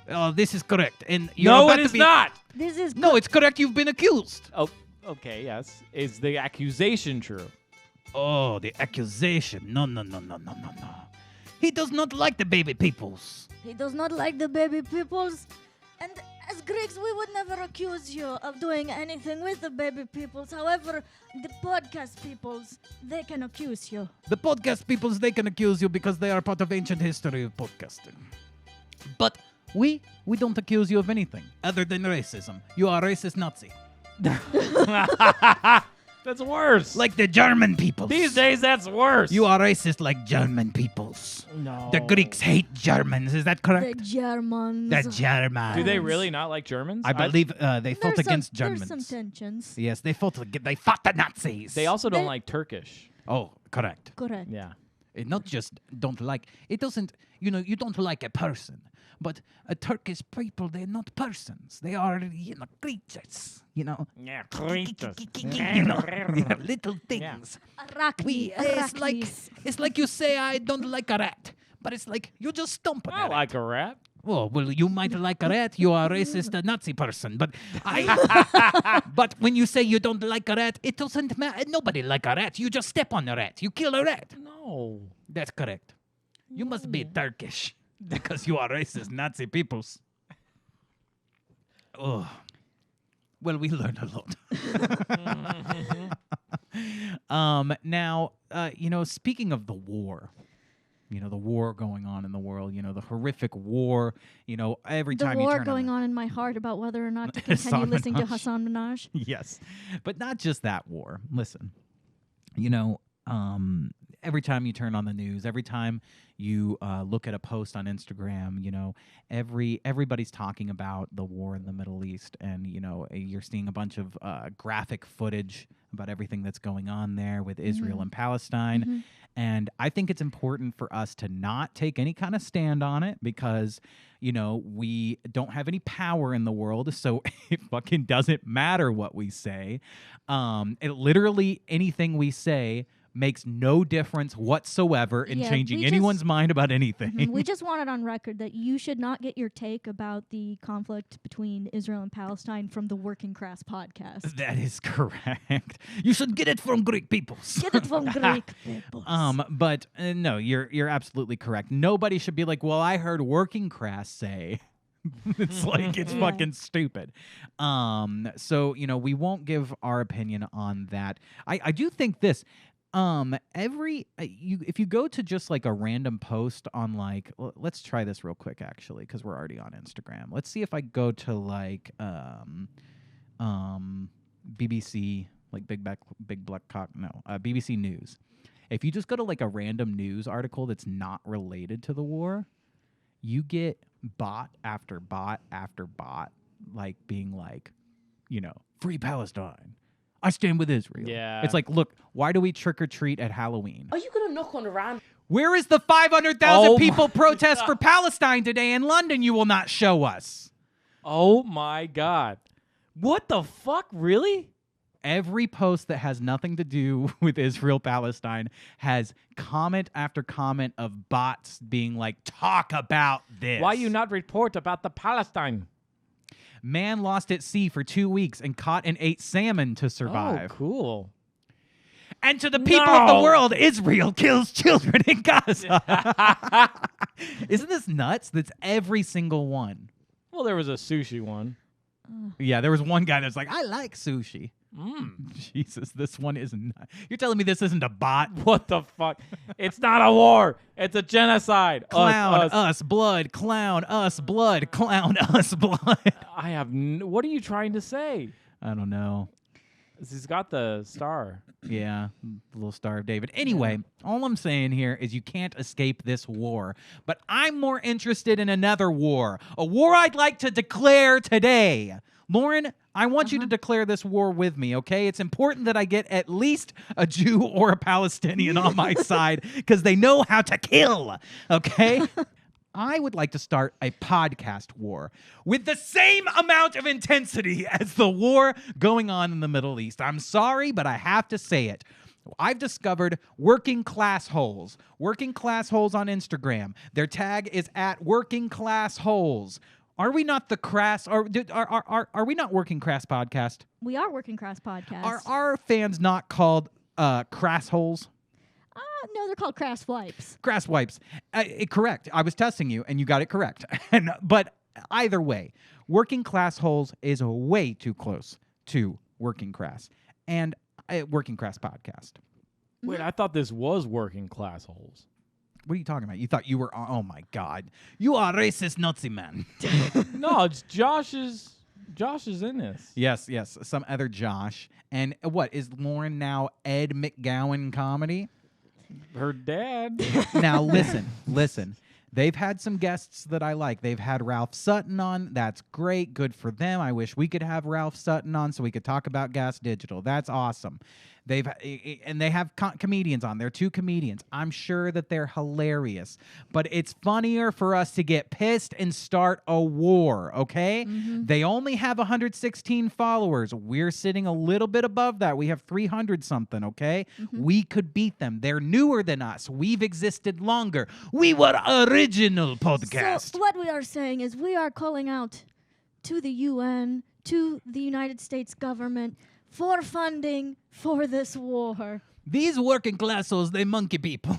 S1: Oh, this is correct. And you're
S3: No,
S1: about
S3: it
S1: to
S3: is
S1: be-
S3: not.
S2: This is
S1: No, it's correct. You've been accused.
S3: Oh, okay, yes. Is the accusation true?
S1: Oh, the accusation. No. He does not like the baby peoples.
S2: He does not like the baby peoples. And as Greeks, we would never accuse you of doing anything with the baby peoples. However, the podcast peoples, they can accuse you.
S1: The podcast peoples, they can accuse you because they are part of ancient history of podcasting. But we don't accuse you of anything other than racism. You are a racist Nazi.
S3: That's worse.
S1: Like the German peoples.
S3: These days, that's worse.
S1: You are racist like German peoples.
S3: No.
S1: The Greeks hate Germans. Is that
S2: The
S1: correct?
S2: Germans.
S1: The Germans.
S3: Do they really not like Germans?
S1: I believe they fought
S2: There's
S1: against
S2: There's
S1: Germans.
S2: some tensions.
S1: Yes, they fought the Nazis.
S3: They also don't
S2: They-
S3: like Turkish.
S1: Oh, correct.
S2: Correct.
S3: Yeah.
S1: It not just don't like. It doesn't. You don't like a person. But a Turkish people, they're not persons. They are, creatures.
S3: Yeah,
S1: Yeah, little things. It's like you say I don't like a rat, but it's like you just stomp on
S3: I
S1: a rat.
S3: like a rat.
S1: Oh, well, you might like a rat. You are a racist Nazi person. But but when you say you don't like a rat, it doesn't matter. Nobody like a rat. You just step on a rat. You kill a rat.
S3: No.
S1: That's correct. You must be Turkish because you are racist Nazi peoples. Oh. Well, we learned a lot. Now, speaking of the war, the war going on in the world, the horrific war, every
S2: The
S1: time you
S2: war
S1: turn
S2: going
S1: on
S2: on in my heart about whether or not to continue
S1: Hasan
S2: listening to
S1: Minhaj.
S2: Hasan Minhaj.
S1: Yes, but not just that war. Listen, every time you turn on the news, every time you look at a post on Instagram, everybody's talking about the war in the Middle East, and you're seeing a bunch of graphic footage about everything that's going on there with Israel and Palestine.
S2: Mm-hmm.
S1: And I think it's important for us to not take any kind of stand on it because, we don't have any power in the world. So it fucking doesn't matter what we say. Literally anything we say makes no difference whatsoever in
S2: Yeah,
S1: changing
S2: we
S1: anyone's
S2: just-
S1: mind about anything.
S2: We just want it on record that you should not get your take about the conflict between Israel and Palestine from the Working Crass podcast.
S1: That is correct. You should get it from Greek peoples.
S2: Get it from Greek people.
S1: But no, you're absolutely correct. Nobody should be like, well, I heard Working Crass say. It's like it's
S2: Yeah.
S1: fucking stupid. So we won't give our opinion on that. I do think this. If you go to just like a random post on like, let's try this real quick actually, because we're already on Instagram. Let's see if I go to like BBC, like BBC News. If you just go to like a random news article that's not related to the war, you get bot after bot after bot, like being like, free Palestine. I stand with Israel.
S3: Yeah.
S1: It's like, look, why do we trick or treat at Halloween?
S10: Are you gonna knock on the ram?
S1: Where is the 500,000
S3: Oh
S1: people
S3: my
S1: protest
S3: God.
S1: for Palestine today in London you will not show us?
S3: Oh my God. What the fuck? Really?
S1: Every post that has nothing to do with Israel-Palestine has comment after comment of bots being like, talk about this.
S3: Why you not report about the Palestine?
S1: Man lost at sea for 2 weeks and caught and ate salmon to survive.
S3: Oh, cool.
S1: And to the people of the
S3: No.
S1: world, Israel kills children in Gaza. Isn't this nuts? That's every single one.
S3: Well, there was a sushi one.
S1: Yeah, there was one guy that's like, I like sushi.
S3: Mm.
S1: Jesus, this one is not. You're telling me this isn't a bot?
S3: What the fuck? It's not a war. It's a genocide.
S1: Clown,
S3: Us.
S1: blood, clown, us, blood, clown, us, blood.
S3: I have. What are you trying to say?
S1: I don't know.
S3: He's got the star.
S1: Yeah, the little Star of David. Anyway, all I'm saying here is you can't escape this war. But I'm more interested in another war. A war I'd like to declare today. Lauren, I want you to declare this war with me, okay? It's important that I get at least a Jew or a Palestinian on my side because they know how to kill, okay? I would like to start a podcast war with the same amount of intensity as the war going on in the Middle East. I'm sorry, but I have to say it. I've discovered Working Class Holes. Working Class Holes on Instagram. Their tag is at Working Class Holes. Are we not the Crass? Are we not Working Crass podcast?
S2: We are Working Crass podcast.
S1: Are our fans not called Crass Holes?
S2: No, they're called Crass Wipes.
S1: Crass Wipes. Correct. I was testing you, and you got it correct. But either way, Working Class Holes is way too close to Working Crass and Working Crass podcast.
S3: Wait, I thought this was Working Class Holes.
S1: What are you talking about? You thought you were? Oh my God! You are racist Nazi man.
S3: No, it's Josh's. Josh is in this.
S1: Yes. Some other Josh. And what is Lauren now? Ed McGowan comedy.
S3: Her dad.
S1: Now listen. They've had some guests that I like. They've had Ralph Sutton on. That's great. Good for them. I wish we could have Ralph Sutton on so we could talk about Gas Digital. That's awesome. And they have comedians on there, 2 comedians. I'm sure that they're hilarious, but it's funnier for us to get pissed and start a war, okay? They only have 116 followers. We're sitting a little bit above that. We have 300 something, okay? We could beat them. They're newer than us. We've existed longer. We were original podcast.
S2: So what we are saying is we are calling out to the UN, to the United States government for funding for this war.
S1: These working classos, they monkey people.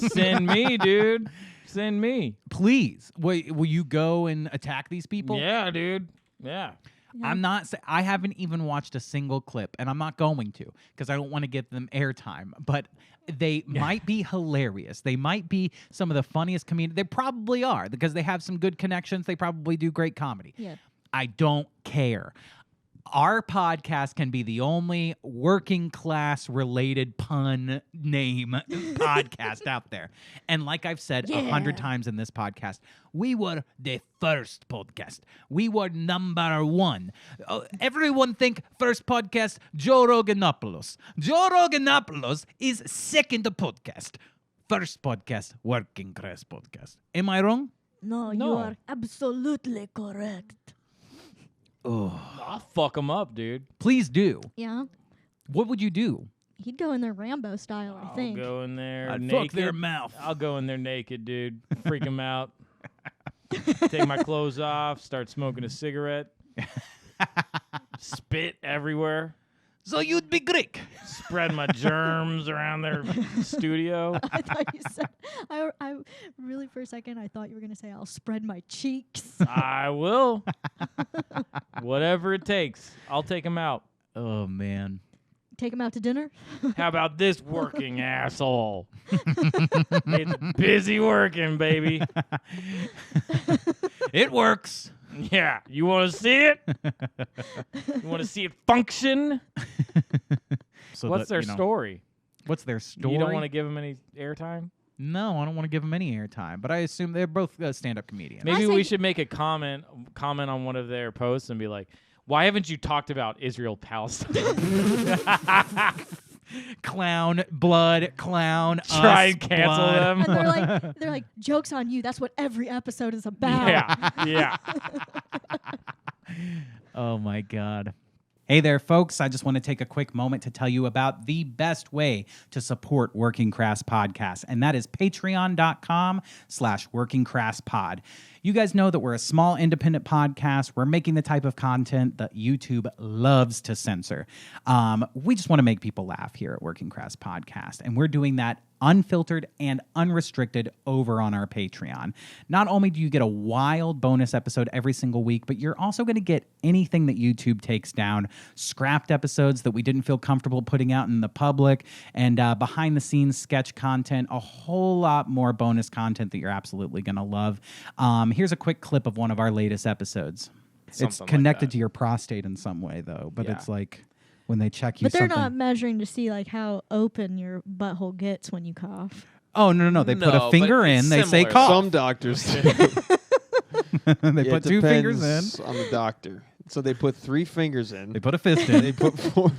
S3: Send me, dude. Send me.
S1: Please. Will you go and attack these people?
S3: Yeah, dude. Yeah.
S1: I haven't even watched a single clip, and I'm not going to because I don't want to give them airtime. But they might be hilarious. They might be some of the funniest comedians. They probably are because they have some good connections. They probably do great comedy.
S2: Yeah.
S1: I don't care. Our podcast can be the only working class related pun name podcast out there. And like I've said 100 times in this podcast, we were the first podcast. We were number 1. Everyone think first podcast, Joe Roganopoulos. Joe Roganopoulos is second podcast. First podcast, Working Class Podcast. Am I wrong?
S2: No, you are absolutely correct.
S3: I'll fuck them up, dude.
S1: Please do.
S2: Yeah.
S1: What would you do?
S2: He'd go in there Rambo style, I think.
S3: I'll go in there
S1: I'd
S3: naked.
S1: fuck their mouth.
S3: I'll go in there naked, dude. Freak them out. Take my clothes off. Start smoking a cigarette. Spit everywhere.
S1: So you'd be Greek.
S3: Spread my germs around their studio.
S2: I thought you said, I really for a second, I thought you were going to say, I'll spread my cheeks.
S3: I will. Whatever it takes. I'll take them out.
S1: Oh, man.
S2: Take him out to dinner?
S3: How about this working asshole? It's busy working, baby.
S1: It works.
S3: Yeah. You want to see it? You want to see it function?
S1: So
S3: What's their story?
S1: What's their story?
S3: You don't want to give them any airtime?
S1: No, I don't want to give them any airtime. But I assume they're both stand-up comedians.
S3: Maybe we should make a comment on one of their posts and be like, why haven't you talked about Israel-Palestine?
S1: Clown, blood, clown,
S3: Try
S1: us,
S3: and cancel
S1: blood.
S3: them.
S2: And they're like, joke's on you. That's what every episode is about.
S3: Yeah.
S1: Oh, my God. Hey there, folks. I just want to take a quick moment to tell you about the best way to support Working Crass Podcast, and that is patreon.com/workingcrasspod. You guys know that we're a small independent podcast. We're making the type of content that YouTube loves to censor. We just want to make people laugh here at Working Crass Podcast, and we're doing that unfiltered and unrestricted over on our Patreon. Not only do you get a wild bonus episode every single week, but you're also going to get anything that YouTube takes down, scrapped episodes that we didn't feel comfortable putting out in the public, and behind the scenes sketch content, a whole lot more bonus content that you're absolutely going to love. Here's a quick clip of one of our latest episodes. It's connected to your prostate in some way, though, but it's like when they check you.
S2: But they're not measuring to see like how open your butthole gets when you cough.
S1: Oh, no. They put a finger in. They say cough.
S10: Some doctors do.
S1: They put 2 fingers in.
S10: On the doctor. So they put 3 fingers in.
S1: They put a fist in.
S10: They put 4.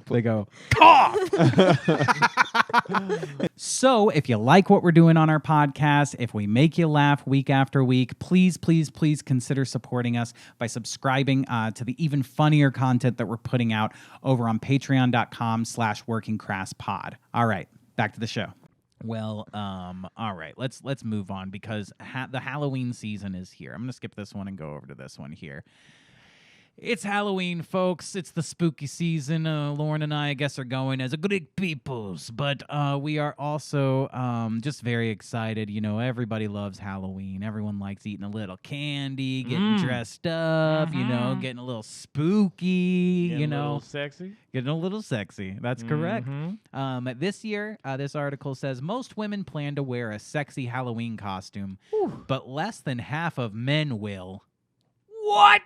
S1: They go, cough! So if you like what we're doing on our podcast, if we make you laugh week after week, please consider supporting us by subscribing to the even funnier content that we're putting out over on patreon.com/workingcrasspod. All right, back to the show. Well, all right, let's move on because the Halloween season is here. I'm going to skip this one and go over to this one here. It's Halloween, folks. It's the spooky season. Lauren and I guess, are going as a Greek peoples, but we are also just very excited. You know, everybody loves Halloween. Everyone likes eating a little candy, getting dressed up, you know, getting a little spooky,
S3: Getting a little sexy.
S1: Getting a little sexy. That's correct. This year, this article says most women plan to wear a sexy Halloween costume, but less than half of men will. What?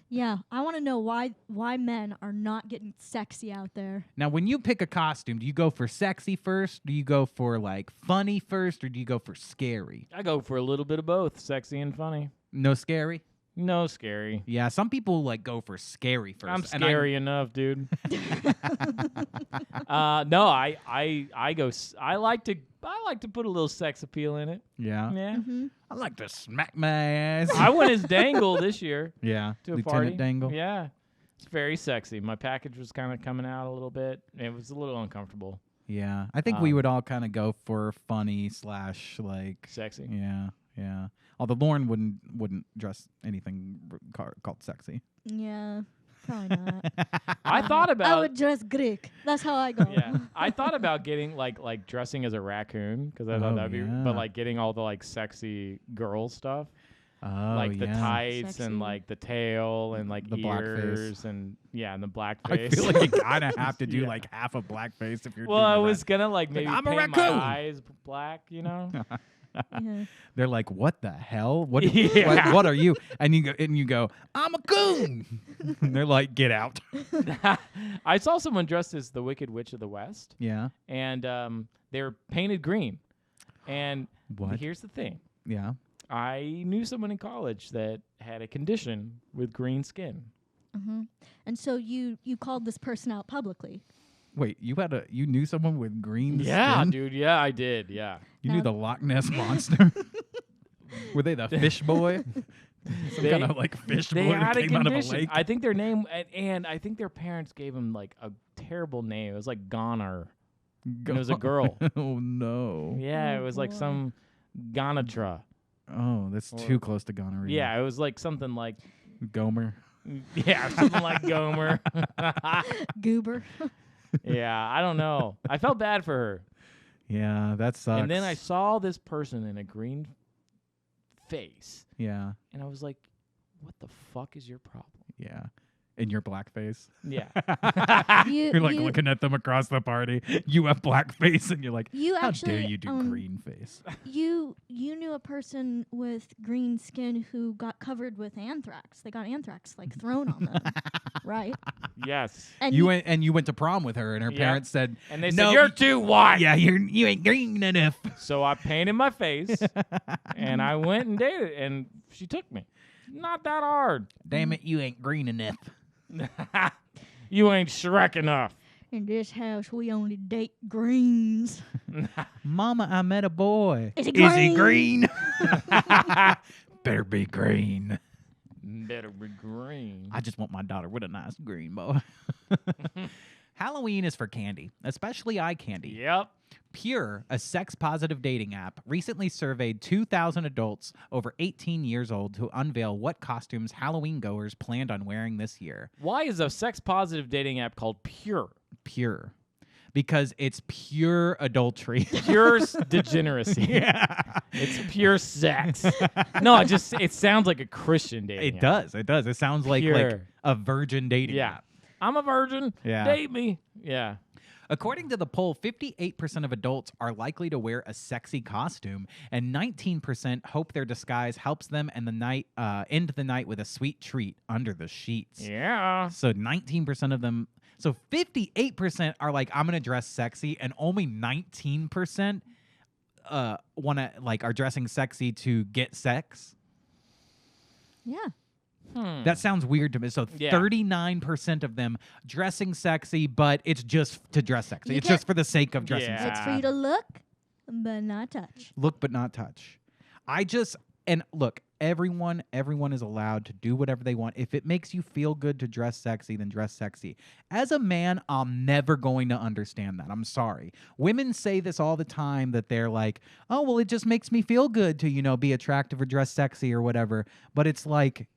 S2: Yeah, I want to know why men are not getting sexy out there.
S1: Now, when you pick a costume, do you go for sexy first? Do you go for, like, funny first? Or do you go for scary?
S3: I go for a little bit of both, sexy and funny.
S1: No scary?
S3: No, scary.
S1: Yeah, some people like go for scary first.
S3: I'm
S1: and
S3: scary enough, dude. No, I go. I like to put a little sex appeal in it.
S1: Yeah.
S3: Yeah.
S1: I like to smack my ass.
S3: I went as Dangle this year.
S1: Yeah.
S3: To a
S1: Lieutenant
S3: party.
S1: Dangle.
S3: Yeah. It's very sexy. My package was kind of coming out a little bit. It was a little uncomfortable.
S1: Yeah. I think we would all kind of go for funny / like
S3: Sexy.
S1: Yeah. Yeah. Although Lauren wouldn't dress anything called sexy.
S2: Yeah, probably not.
S3: I thought
S2: I
S3: about.
S2: would dress Greek. That's how I go.
S3: Yeah, I thought about getting like dressing as a raccoon because I thought
S1: Oh,
S3: that'd be,
S1: yeah.
S3: but like getting all the like sexy girl stuff,
S1: Oh,
S3: like the
S1: yeah.
S3: tights
S2: Sexy.
S3: and like the tail and like
S1: The blackface.
S3: ears and and the blackface.
S1: I feel like you kind of have to do
S3: Yeah.
S1: like half a blackface if you're
S3: Well,
S1: doing
S3: I
S1: that.
S3: was gonna like maybe
S1: I'm a
S3: paint my
S1: raccoon.
S3: eyes black, you know.
S2: Yeah.
S1: They're like, "What the hell? What?
S3: Yeah.
S1: What are you?" And you go, "I'm a coon." And they're like, "Get out."
S3: I saw someone dressed as the Wicked Witch of the West,
S1: Yeah.
S3: and they were painted green. And
S1: What?
S3: here's the thing.
S1: Yeah.
S3: I knew someone in college that had a condition with green skin.
S2: And so you called this person out publicly.
S1: Wait, you knew someone with green
S3: Yeah,
S1: skin?
S3: dude. Yeah, I did. Yeah.
S1: You
S2: Now-
S1: knew the Loch Ness monster? Were they the fish boy? Some
S3: They-
S1: kind of like fish
S3: They
S1: boy that
S3: had a
S1: came out of a
S3: condition.
S1: lake?
S3: I think their name, and I think their parents gave him like a terrible name. It was like Goner. And it was a girl.
S1: Oh no.
S3: Yeah,
S2: Oh,
S3: it was like
S2: boy.
S3: some Gonatra.
S1: Oh, that's too close to gonorrhea.
S3: Yeah, it was like something like
S1: Gomer.
S3: yeah, something like Gomer.
S2: Goober.
S3: Yeah, I don't know. I felt bad for her.
S1: Yeah, that sucks.
S3: And then I saw this person in a green face,
S1: Yeah.
S3: and I was like, "What the fuck is your problem?"
S1: Yeah. In your blackface.
S3: Yeah.
S1: You're like looking at them across the party. You have blackface, and you're like,
S2: You
S1: "How
S2: actually,
S1: dare you do green face?"
S2: You knew a person with green skin who got covered with anthrax. They got anthrax like thrown on them, right?
S3: Yes.
S2: And
S1: You went to prom with her, and her
S3: Yeah.
S1: parents said,
S3: And they
S1: "No,
S3: said, "You're too white."
S1: Yeah, you ain't green enough."
S3: So I painted my face, and I went and dated, and she took me. Not that hard.
S1: Damn it, you ain't green enough.
S3: You ain't Shrek enough.
S2: in this house, we only date greens.
S1: Mama, I met a boy.
S2: Is he
S1: he green? Better be green.
S3: Better be green.
S1: I just want my daughter with a nice green boy. Halloween is for candy, especially eye candy.
S3: Yep.
S1: Pure, a sex-positive dating app, recently surveyed 2,000 adults over 18 years old to unveil what costumes Halloween goers planned on wearing this year.
S3: Why is a sex-positive dating app called Pure?
S1: Pure. Because it's pure adultery.
S3: Pure degeneracy.
S1: Yeah.
S3: It's pure sex. No, it sounds like a Christian dating
S1: It does. It does. It sounds like
S3: Pure.
S1: a virgin dating
S3: Yeah.
S1: app.
S3: I'm a virgin.
S1: Yeah.
S3: Date me. Yeah.
S1: According to the poll, 58% of adults are likely to wear a sexy costume, and 19% hope their disguise helps them end the night with a sweet treat under the sheets.
S3: Yeah.
S1: So 19% of them, so 58% are like, I'm gonna dress sexy, and only 19% are dressing sexy to get sex.
S2: Yeah.
S1: That sounds weird to me. So
S3: Yeah.
S1: 39% of them dressing sexy, but it's just to dress sexy.
S2: You
S1: It's
S2: can't-
S1: just for the sake of dressing
S3: Yeah.
S1: sexy.
S2: It's for you to look, but not touch.
S1: Look but not touch. Look, everyone is allowed to do whatever they want. If it makes you feel good to dress sexy, then dress sexy. As a man, I'm never going to understand that. I'm sorry. Women say this all the time, that they're like, oh, well, it just makes me feel good to, be attractive or dress sexy or whatever. But it's like,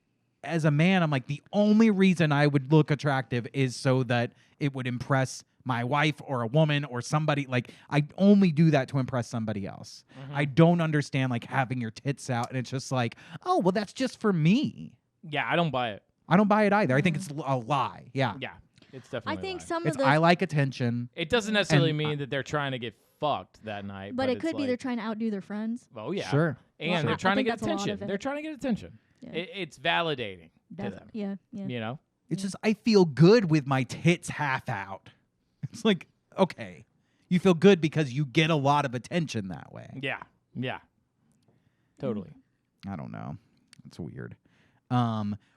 S1: as a man, I'm like, the only reason I would look attractive is so that it would impress my wife or a woman or somebody. Like, I only do that to impress somebody else. I don't understand like having your tits out, and it's just like, oh, well, that's just for me.
S3: Yeah, I don't buy it.
S1: I don't buy it either. I think it's a lie. Yeah.
S3: Yeah. It's definitely
S2: I think
S3: a lie.
S2: some
S1: It's
S2: of the,
S1: I like attention.
S3: It doesn't necessarily
S1: and
S3: mean that they're trying to get fucked that night.
S2: but it
S3: it's
S2: could be
S3: like,
S2: they're trying to outdo their friends.
S3: Oh, yeah.
S1: Sure.
S3: And
S2: Well,
S3: they're
S2: I
S3: trying to
S2: think
S3: get
S2: that's a lot
S3: attention.
S2: of it.
S3: They're trying to get attention.
S2: Yeah.
S3: It's validating to them.
S2: Yeah.
S3: You know?
S1: It's just, I feel good with my tits half out. It's like, okay, you feel good because you get a lot of attention that way.
S3: Yeah. Yeah. Totally.
S1: I don't know. It's weird.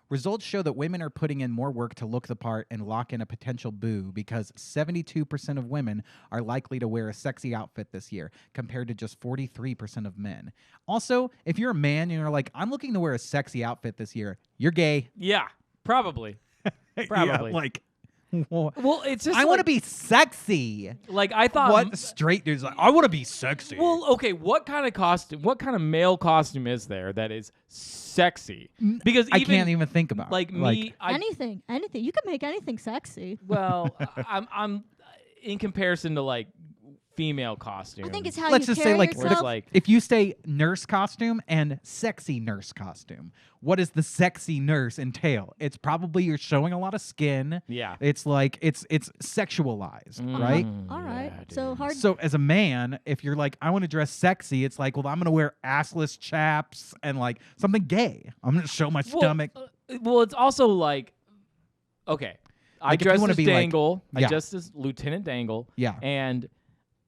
S1: Results show that women are putting in more work to look the part and lock in a potential boo because 72% of women are likely to wear a sexy outfit this year compared to just 43% of men. Also, if you're a man and you're like, I'm looking to wear a sexy outfit this year, you're gay.
S3: Yeah, probably. Probably.
S1: Yeah, like,
S3: well, it's just
S1: I want to be sexy.
S3: like I thought.
S1: What straight dude's like, I want to be sexy.
S3: Well, okay, what kind of male costume is there that is sexy? Because
S1: I can't even think about
S3: like
S1: it.
S3: me.
S2: Anything. You can make anything sexy.
S3: Well, I'm in comparison to like female costumes.
S2: I think it's how
S1: Let's
S2: you
S1: just say,
S2: carry
S1: like,
S2: yourself.
S3: like
S1: if you say nurse costume and sexy nurse costume, what does the sexy nurse entail? It's probably you're showing a lot of skin.
S3: yeah.
S1: It's like it's sexualized, right?
S2: All right.
S3: Yeah,
S2: So
S3: dude.
S2: hard.
S1: So as a man, if you're like, I want to dress sexy, it's like, well, I'm gonna wear assless chaps and like something gay. I'm gonna show my stomach.
S3: Well, it's also like, okay, I
S1: Like, if you
S3: dressed
S1: wanna
S3: as
S1: be, like-
S3: Dangle. I
S1: Yeah.
S3: dressed as Lieutenant Dangle.
S1: Yeah.
S3: And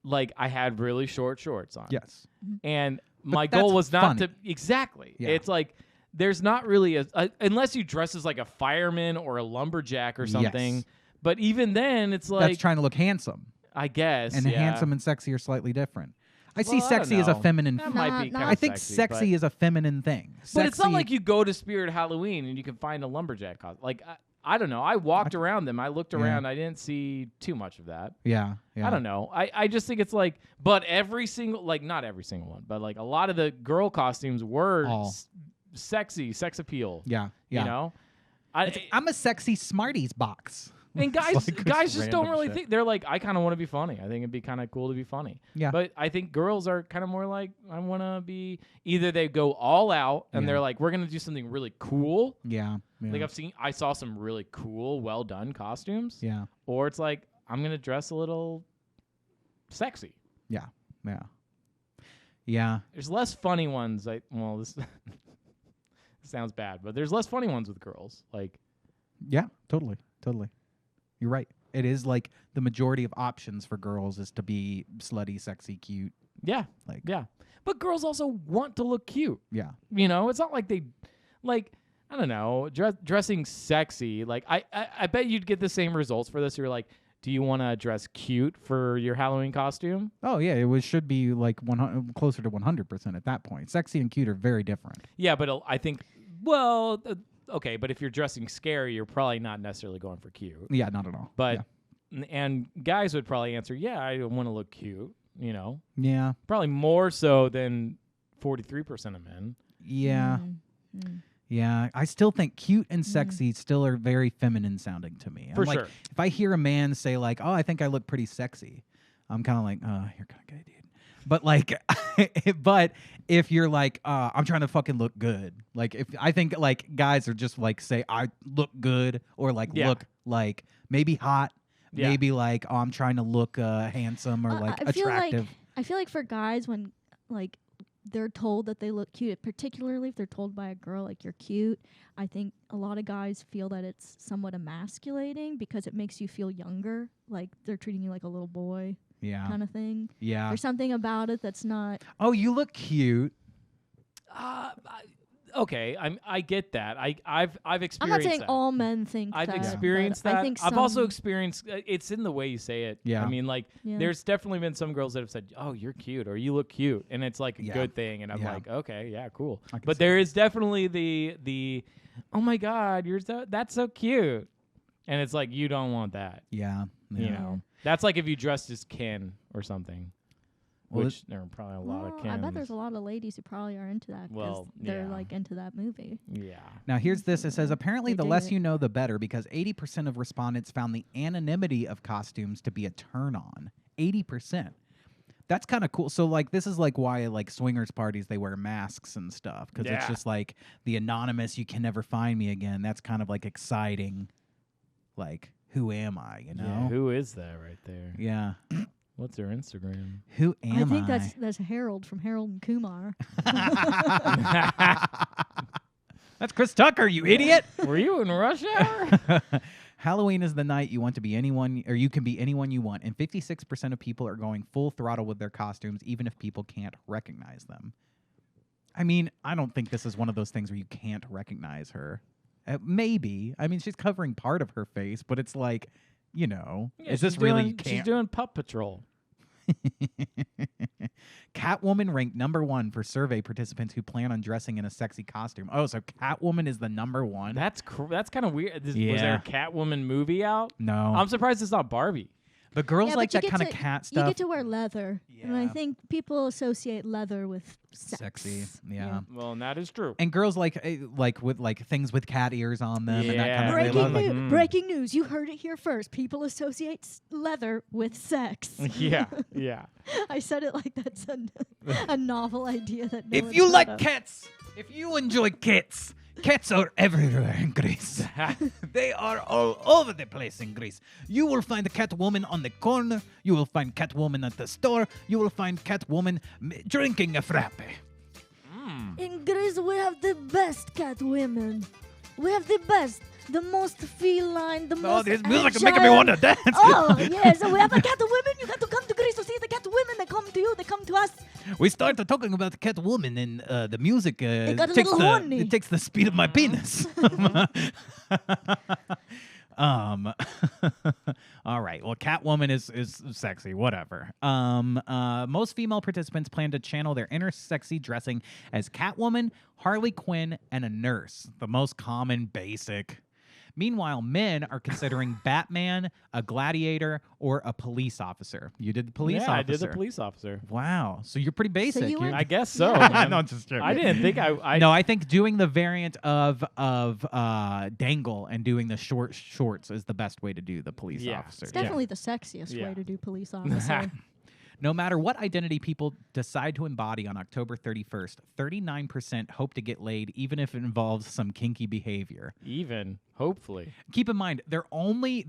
S3: like I had really short shorts on.
S1: Yes.
S3: And my
S1: that's
S3: goal was not
S1: funny.
S3: to exactly.
S1: Yeah.
S3: It's like there's not really a unless you dress as like a fireman or a lumberjack or something.
S1: Yes.
S3: But even then, it's like
S1: That's trying to look handsome.
S3: I guess
S1: And
S3: yeah.
S1: handsome and sexy are slightly different. I see
S3: Well, I don't
S1: sexy as a
S3: know.
S1: feminine.
S3: That might be
S2: Nah,
S3: kind
S1: I
S3: of
S1: think sexy is a feminine thing.
S3: But it's not
S1: Sexy-
S3: like you go to Spirit Halloween and you can find a lumberjack costume. Like I don't know. I walked around them. I looked
S1: Yeah.
S3: around. I didn't see too much of that.
S1: Yeah.
S3: I don't know. I just think it's like, but every single, like not every single one, but like a lot of the girl costumes were
S1: All.
S3: sexy, sex appeal.
S1: Yeah. Yeah.
S3: You know?
S1: I'm a sexy Smarties box.
S3: And guys,
S1: It's like
S3: guys just don't
S1: random
S3: really
S1: shit.
S3: think. They're like, I kind of want to be funny. I think it'd be kind of cool to be funny.
S1: Yeah.
S3: But I think girls are kind of more like, I want to be. Either they go all out and
S1: Yeah.
S3: they're like, we're gonna do something really cool.
S1: Yeah. Yeah.
S3: Like I saw some really cool, well done costumes.
S1: yeah.
S3: Or it's like, I'm gonna dress a little sexy.
S1: Yeah. Yeah. Yeah.
S3: There's less funny ones. This sounds bad, but there's less funny ones with girls. Like,
S1: Yeah. Totally. Totally. You're right. It is like the majority of options for girls is to be slutty, sexy, cute.
S3: yeah,
S1: Like,
S3: yeah. But girls also want to look cute.
S1: yeah.
S3: You know, it's not like they, like, I don't know, dressing sexy. Like, I bet you'd get the same results for this. You're like, do you want to dress cute for your Halloween costume?
S1: Oh yeah, should be like closer to 100% at that point. Sexy and cute are very different.
S3: Yeah, but I think, well, okay, but if you're dressing scary, you're probably not necessarily going for cute.
S1: Yeah, not at all.
S3: But and guys would probably answer, yeah, I want to look cute. You know,
S1: yeah,
S3: probably more so than 43% of men.
S1: yeah, yeah. I still think cute and sexy still are very feminine sounding to me.
S3: For
S1: I'm like,
S3: sure.
S1: if I hear a man say like, "Oh, I think I look pretty sexy," I'm kind of like, "Oh, you're kind of gay, dude." But like, but if you're like, I'm trying to fucking look good. Like, if I think like guys are just like say I look good or like
S3: Yeah.
S1: look like maybe hot.
S3: Yeah.
S1: Maybe like, oh, I'm trying to look handsome or like
S2: I feel
S1: attractive.
S2: I feel like for guys when like they're told that they look cute, particularly if they're told by a girl like you're cute, I think a lot of guys feel that it's somewhat emasculating because it makes you feel younger, like they're treating you like a little boy
S1: Yeah.
S2: kind of thing.
S1: Yeah.
S2: There's something about it that's not.
S1: Oh, you look cute.
S3: Okay, I get that. I've
S2: I'm
S3: experienced
S2: not saying
S3: that.
S2: all men think
S3: I've
S2: that.
S3: experienced
S2: but
S3: that.
S2: I think
S3: I've also
S2: some-
S3: experienced. It's in the way you say it.
S1: Yeah.
S3: I mean, like,
S2: Yeah.
S3: there's definitely been some girls that have said, "Oh, you're cute," or "You look cute," and it's like a
S1: Yeah.
S3: good thing. And I'm
S1: Yeah.
S3: like, "Okay, yeah, cool."
S1: I can
S3: But
S1: see
S3: there
S1: that.
S3: is definitely the, "Oh my God, that's so cute," and it's like you don't want that.
S1: Yeah.
S3: You know, that's like if you dressed as Ken or something.
S1: Well,
S3: Which there are probably a lot of
S2: Well,
S3: Kens.
S2: I bet there's a lot of ladies who probably are into that. 'Cause
S3: Well,
S2: they're
S3: yeah.
S2: like into that movie.
S3: Yeah.
S1: Now, here's this. It says, apparently,
S2: They
S1: the
S2: dig
S1: less
S2: it.
S1: you know, the better, because 80% of respondents found the anonymity of costumes to be a turn on. 80%. That's kind of cool. So, like, this is like why, like, swingers parties, they wear masks and stuff, because it's
S3: Yeah.
S1: just like the anonymous, you can never find me again. That's kind of like exciting. Like, who am I, you know?
S3: Yeah, who is that right there?
S1: Yeah.
S3: What's her Instagram?
S1: Who am I?
S2: I think that's Harold from Harold and Kumar.
S1: That's Chris Tucker, you idiot.
S3: Were you in rush hour?
S1: Halloween is the night you want to be anyone, or you can be anyone you want, and 56% of people are going full throttle with their costumes, even if people can't recognize them. I mean, I don't think this is one of those things where you can't recognize her. Maybe. I mean, she's covering part of her face, but it's like, you know, is this really?
S3: She's doing Pup Patrol.
S1: Catwoman ranked #1 for survey participants who plan on dressing in a sexy costume. Oh, so Catwoman is the #1.
S3: That's kind of weird. Was
S1: Yeah.
S3: there a Catwoman movie out?
S1: No.
S3: I'm surprised it's not Barbie.
S1: But girls
S2: Yeah,
S1: like
S2: but you
S1: that
S2: get
S1: kind of
S2: to-
S1: cat
S2: You
S1: stuff.
S2: get to wear leather, and I
S1: Yeah.
S2: think people associate leather with sex.
S1: Sexy, yeah.
S3: Well, and that is true.
S1: And girls like with like things with cat ears on them and that kind of
S2: Breaking news! You heard it here first. People associate leather with sex.
S3: Yeah, yeah.
S2: I said it like that's a novel idea that. No
S1: If
S2: one's
S1: you
S2: heard
S1: like
S2: of.
S1: cats, if you enjoy cats, cats are everywhere in Greece. They are all over the place in Greece. You will find a Catwoman on the corner. You will find Catwoman at the store. You will find Catwoman drinking a frappe.
S2: In Greece, we have the best cat women. We have the best, the most feline, the most.
S1: this music is
S2: agile.
S1: making me want to dance.
S2: Oh yes, so we have a cat women. You got to come to Greece to see the cat women. They come to you. They come to us.
S1: We started talking about the Catwoman, and the music
S2: got a
S1: takes
S2: little horny.
S1: it takes the speed of my penis. All right. Well, Catwoman is sexy. Whatever. Most female participants plan to channel their inner sexy dressing as Catwoman, Harley Quinn, and a nurse. The most common, basic. Meanwhile, men are considering Batman, a gladiator, or a police officer. You did the police officer.
S3: I did the police officer.
S1: Wow. So you're pretty basic.
S2: you went-
S3: I guess so.
S1: I
S3: man.
S1: know, just joking.
S3: I didn't think I
S1: No, I think doing the variant of dangle and doing the shorts is the best way to do the police
S3: Yeah.
S1: officer.
S2: It's definitely the sexiest
S3: Yeah.
S2: way to do police officer.
S1: No matter what identity people decide to embody on October 31st, 39% hope to get laid, even if it involves some kinky behavior.
S3: even hopefully.
S1: Keep in mind, they're only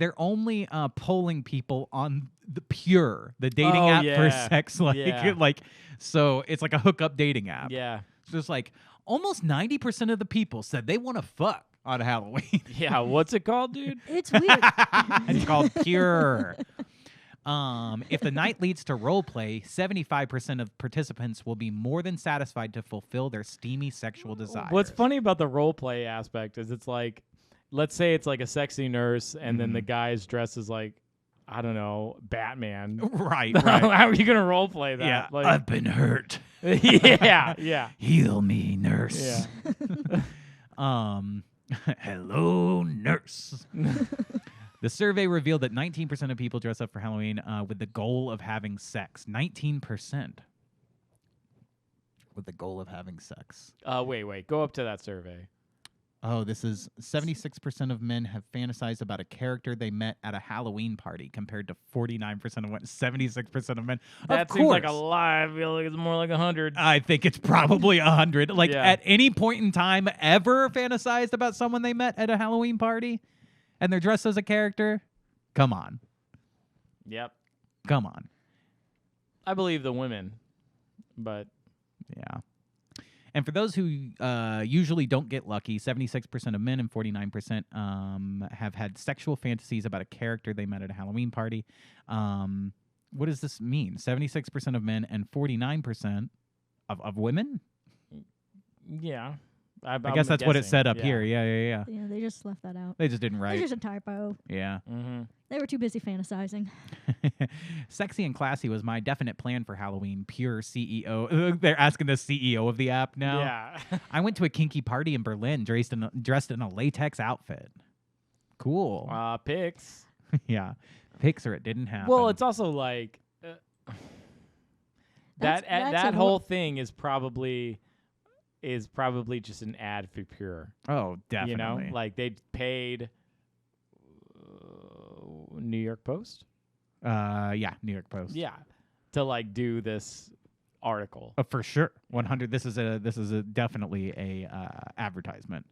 S1: polling people on the Pure, the dating app for
S3: yeah.
S1: sex. Like,
S3: Yeah.
S1: so it's like a hookup dating app.
S3: Yeah.
S1: So it's like almost 90% of the people said they want to fuck on Halloween.
S3: Yeah. What's it called, dude?
S2: It's weird.
S1: It's called Pure. If the night leads to role play, 75% of participants will be more than satisfied to fulfill their steamy sexual desires.
S3: What's funny about the role play aspect is it's like, let's say it's like a sexy nurse, and then the guy's dressed as like, I don't know, Batman.
S1: Right,
S3: How
S1: right.
S3: are you gonna role play that?
S1: Yeah,
S3: Like,
S1: I've been hurt.
S3: yeah.
S1: Heal me, nurse.
S3: Yeah.
S1: Hello, nurse. The survey revealed that 19% of people dress up for Halloween with the goal of having sex. 19%. With the goal of having sex.
S3: Wait. Go up to that survey.
S1: Oh, this is 76% of men have fantasized about a character they met at a Halloween party compared to 49% of women, 76% of men.
S3: That
S1: of
S3: seems like a
S1: course.
S3: lie. I feel like it's more like 100.
S1: I think it's probably 100. Like
S3: Yeah.
S1: at any point in time ever fantasized about someone they met at a Halloween party and they're dressed as a character? Come on.
S3: Yep.
S1: Come on.
S3: I believe the women, but
S1: Yeah. And for those who usually don't get lucky, 76% of men and 49% have had sexual fantasies about a character they met at a Halloween party. What does this mean? 76% of men and 49% of women?
S3: yeah.
S1: I guess that's what it said up here. Yeah.
S2: Yeah, they just left that out.
S1: They just didn't
S2: It's
S1: write.
S2: just a typo.
S1: Yeah.
S3: Mm-hmm.
S2: They were too busy fantasizing.
S1: Sexy and classy was my definite plan for Halloween. Pure CEO. They're asking the CEO of the app now.
S3: Yeah.
S1: I went to a kinky party in Berlin dressed in a latex outfit. Cool.
S3: Pics.
S1: Yeah. Pics or it didn't happen.
S3: Well, it's also like
S2: That's
S3: that
S2: a
S3: whole thing is probably just an ad for Pure.
S1: Oh, definitely.
S3: You know, like they paid New York Post.
S1: Yeah, New York Post.
S3: Yeah, to like do this article.
S1: For sure. 100. This is a definitely a advertisement.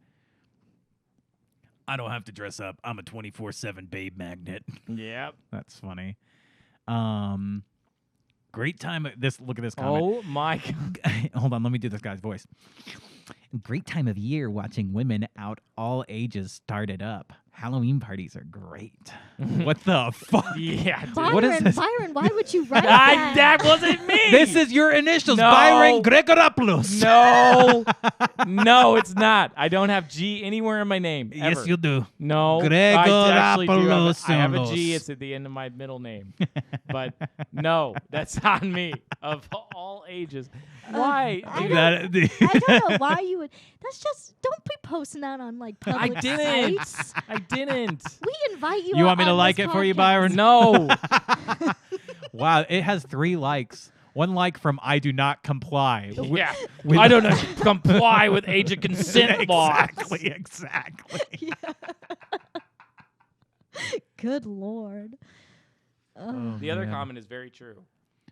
S1: I don't have to dress up. I'm a 24/7 babe magnet.
S3: Yep.
S1: That's funny. Great time. Look at this comment.
S3: Oh my God.
S1: Hold on, let me do this guy's voice. Great time of year watching women out all ages start it up. Halloween parties are great. What the fuck?
S3: Yeah, dude.
S2: Byron,
S1: What is this?
S2: Byron, why would you write that?
S3: That wasn't me.
S1: This is your initials,
S3: No.
S1: Byron Gregoropoulos.
S3: No. No, it's not. I don't have G anywhere in my name.
S1: Yes,
S3: ever.
S1: you do.
S3: No. I actually do I have a
S1: Gregoropoulos.
S3: G. It's at the end of my middle name. But no, that's on me. Of all ages. Why?
S2: I
S3: dude?
S2: I don't know why you would. That's just, don't be posting that on like
S3: I
S2: public
S3: didn't.
S2: sites.
S3: I didn't.
S2: We invite you.
S1: You want me to
S2: on
S1: like
S2: this
S1: it for you,
S2: podcast.
S1: Byron?
S3: No.
S1: Wow, it has 3 likes. 1 like from I do not comply.
S3: Yeah.
S1: with-
S3: I don't comply with age of consent laws.
S1: Exactly.
S2: Good Lord.
S3: The other
S1: man.
S3: comment is very true.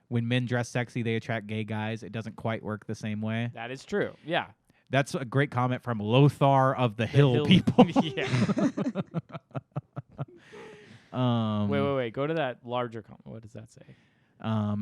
S1: When men dress sexy, they attract gay guys. It doesn't quite work the same way.
S3: That is true. Yeah.
S1: That's a great comment from Lothar of the Hill people.
S3: Yeah. Wait. Go to that larger comment. What does that say?